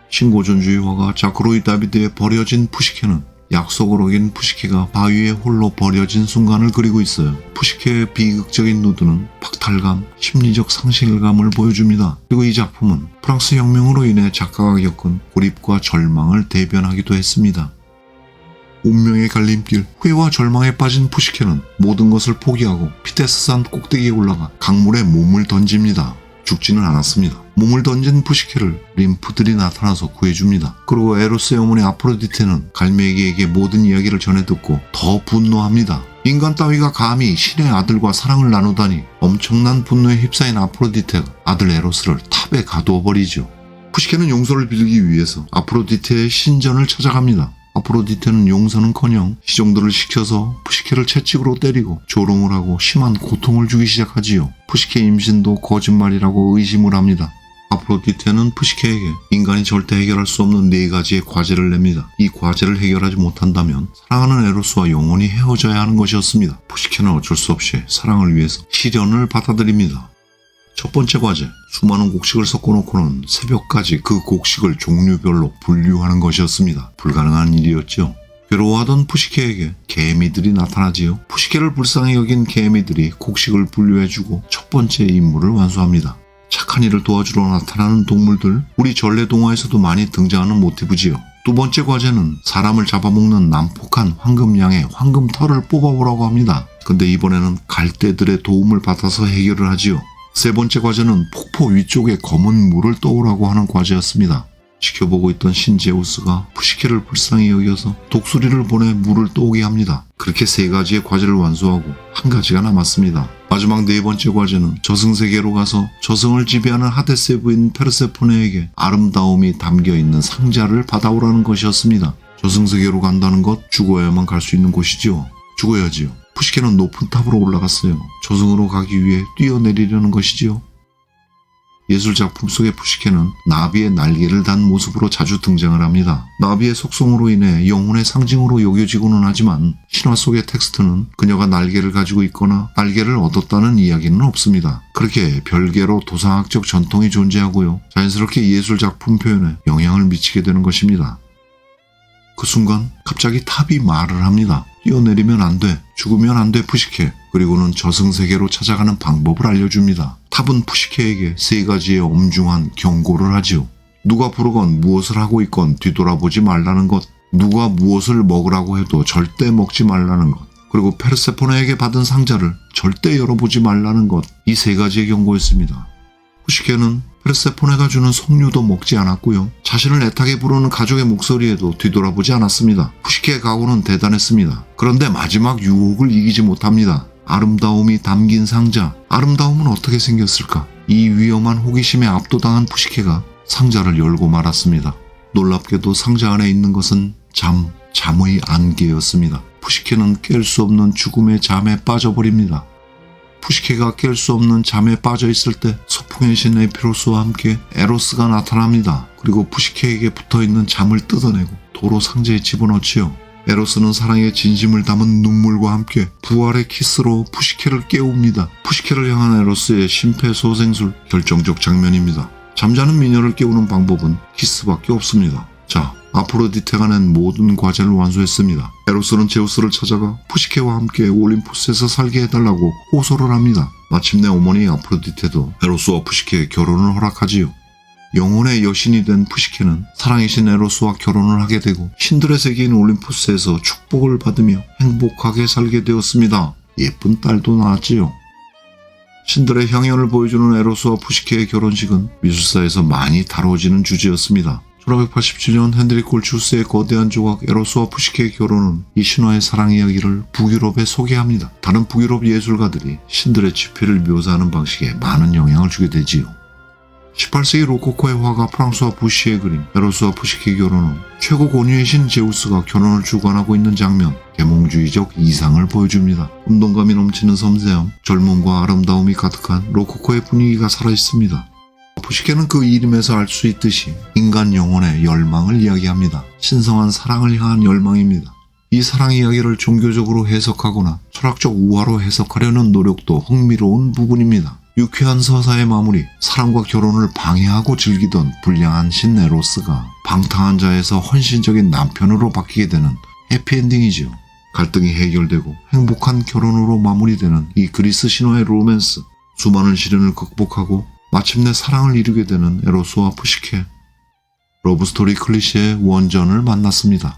신고전주의 화가 자크로이 다비드에 버려진 푸시케는 약속을 어긴 푸시케가 바위에 홀로 버려진 순간을 그리고 있어요. 푸시케의 비극적인 누드는 박탈감, 심리적 상실감을 보여줍니다. 그리고 이 작품은 프랑스 혁명으로 인해 작가가 겪은 고립과 절망을 대변하기도 했습니다. 운명의 갈림길, 후회와 절망에 빠진 푸시케는 모든 것을 포기하고 피테스산 꼭대기에 올라가 강물에 몸을 던집니다. 죽지는 않았습니다. 몸을 던진 푸시케를 림프들이 나타나서 구해줍니다. 그리고 에로스의 어머니 아프로디테는 갈매기에게 모든 이야기를 전해 듣고 더 분노합니다. 인간 따위가 감히 신의 아들과 사랑을 나누다니. 엄청난 분노에 휩싸인 아프로디테가 아들 에로스를 탑에 가두어 버리죠. 푸시케는 용서를 빌기 위해서 아프로디테의 신전을 찾아갑니다. 아프로디테는 용서는커녕 시종들을 시켜서 푸시케를 채찍으로 때리고 조롱을 하고 심한 고통을 주기 시작하지요. 푸시케 임신도 거짓말이라고 의심을 합니다. 아프로디테는 푸시케에게 인간이 절대 해결할 수 없는 4가지의 과제를 냅니다. 이 과제를 해결하지 못한다면 사랑하는 에로스와 영원히 헤어져야 하는 것이었습니다. 푸시케는 어쩔 수 없이 사랑을 위해서 시련을 받아들입니다. 첫 번째 과제, 수많은 곡식을 섞어놓고는 새벽까지 그 곡식을 종류별로 분류하는 것이었습니다. 불가능한 일이었죠. 괴로워하던 푸시케에게 개미들이 나타나지요. 푸시케를 불쌍히 여긴 개미들이 곡식을 분류해주고 첫 번째 임무를 완수합니다. 착한 일을 도와주러 나타나는 동물들, 우리 전래 동화에서도 많이 등장하는 모티브지요. 두 번째 과제는 사람을 잡아먹는 난폭한 황금양의 황금털을 뽑아보라고 합니다. 근데 이번에는 갈대들의 도움을 받아서 해결을 하지요. 세 번째 과제는 폭포 위쪽에 검은 물을 떠오라고 하는 과제였습니다. 지켜보고 있던 신제우스가 푸시케를 불쌍히 여겨서 독수리를 보내 물을 떠오게 합니다. 그렇게 3가지의 과제를 완수하고 1가지가 남았습니다. 마지막 4번째 과제는 저승세계로 가서 저승을 지배하는 하데스의 부인 페르세포네에게 아름다움이 담겨있는 상자를 받아오라는 것이었습니다. 저승세계로 간다는 것, 죽어야만 갈 수 있는 곳이죠. 죽어야지요. 푸시케는 높은 탑으로 올라갔어요. 저승으로 가기 위해 뛰어내리려는 것이지요. 예술작품 속의 푸시케는 나비의 날개를 단 모습으로 자주 등장을 합니다. 나비의 속성으로 인해 영혼의 상징으로 여겨지고는 하지만 신화 속의 텍스트는 그녀가 날개를 가지고 있거나 날개를 얻었다는 이야기는 없습니다. 그렇게 별개로 도상학적 전통이 존재하고요. 자연스럽게 예술작품 표현에 영향을 미치게 되는 것입니다. 그 순간 갑자기 탑이 말을 합니다. 뛰어내리면 안 돼. 죽으면 안 돼, 푸시케. 그리고는 저승세계로 찾아가는 방법을 알려줍니다. 탑은 푸시케에게 3가지의 엄중한 경고를 하지요. 누가 부르건 무엇을 하고 있건 뒤돌아보지 말라는 것, 누가 무엇을 먹으라고 해도 절대 먹지 말라는 것, 그리고 페르세포네에게 받은 상자를 절대 열어보지 말라는 것, 이 3가지의 경고였습니다. 푸시케는 페르세포네가 주는 석류도 먹지 않았고요. 자신을 애타게 부르는 가족의 목소리에도 뒤돌아보지 않았습니다. 푸시케의 각오는 대단했습니다. 그런데 마지막 유혹을 이기지 못합니다. 아름다움이 담긴 상자. 아름다움은 어떻게 생겼을까? 이 위험한 호기심에 압도당한 푸시케가 상자를 열고 말았습니다. 놀랍게도 상자 안에 있는 것은 잠의 안개였습니다. 푸시케는 깰 수 없는 죽음의 잠에 빠져버립니다. 푸시케가 깰 수 없는 잠에 빠져있을 때 소풍의 신 에피로스와 함께 에로스가 나타납니다. 그리고 푸시케에게 붙어있는 잠을 뜯어내고 도로 상자에 집어넣지요. 에로스는 사랑의 진심을 담은 눈물과 함께 부활의 키스로 푸시케를 깨웁니다. 푸시케를 향한 에로스의 심폐소생술, 결정적 장면입니다. 잠자는 미녀를 깨우는 방법은 키스밖에 없습니다. 자, 아프로디테가 낸 모든 과제를 완수했습니다. 에로스는 제우스를 찾아가 푸시케와 함께 올림푸스에서 살게 해달라고 호소를 합니다. 마침내 어머니 아프로디테도 에로스와 푸시케의 결혼을 허락하지요. 영혼의 여신이 된 푸시케는 사랑의 신 에로스와 결혼을 하게 되고 신들의 세계인 올림푸스에서 축복을 받으며 행복하게 살게 되었습니다. 예쁜 딸도 낳았지요. 신들의 향연을 보여주는 에로스와 푸시케의 결혼식은 미술사에서 많이 다뤄지는 주제였습니다. 1587년 헨드릭 골치우스의 거대한 조각 에로스와 푸시케의 결혼은 이 신화의 사랑 이야기를 북유럽에 소개합니다. 다른 북유럽 예술가들이 신들의 지폐를 묘사하는 방식에 많은 영향을 주게 되지요. 18세기 로코코의 화가 프랑스와 부시의 그림 에로스와 푸시케의 결혼은 최고 권위의 신 제우스가 결혼을 주관하고 있는 장면, 계몽주의적 이상을 보여줍니다. 운동감이 넘치는 섬세함, 젊음과 아름다움이 가득한 로코코의 분위기가 살아있습니다. 푸시케는 그 이름에서 알 수 있듯이 인간 영혼의 열망을 이야기합니다. 신성한 사랑을 향한 열망입니다. 이 사랑 이야기를 종교적으로 해석하거나 철학적 우화로 해석하려는 노력도 흥미로운 부분입니다. 유쾌한 서사의 마무리, 사랑과 결혼을 방해하고 즐기던 불량한 신 에로스가 방탕한 자에서 헌신적인 남편으로 바뀌게 되는 해피엔딩이지요. 갈등이 해결되고 행복한 결혼으로 마무리되는 이 그리스 신화의 로맨스, 수많은 시련을 극복하고 마침내 사랑을 이루게 되는 에로스와 푸시케. 러브스토리 클리셰의 원전을 만났습니다.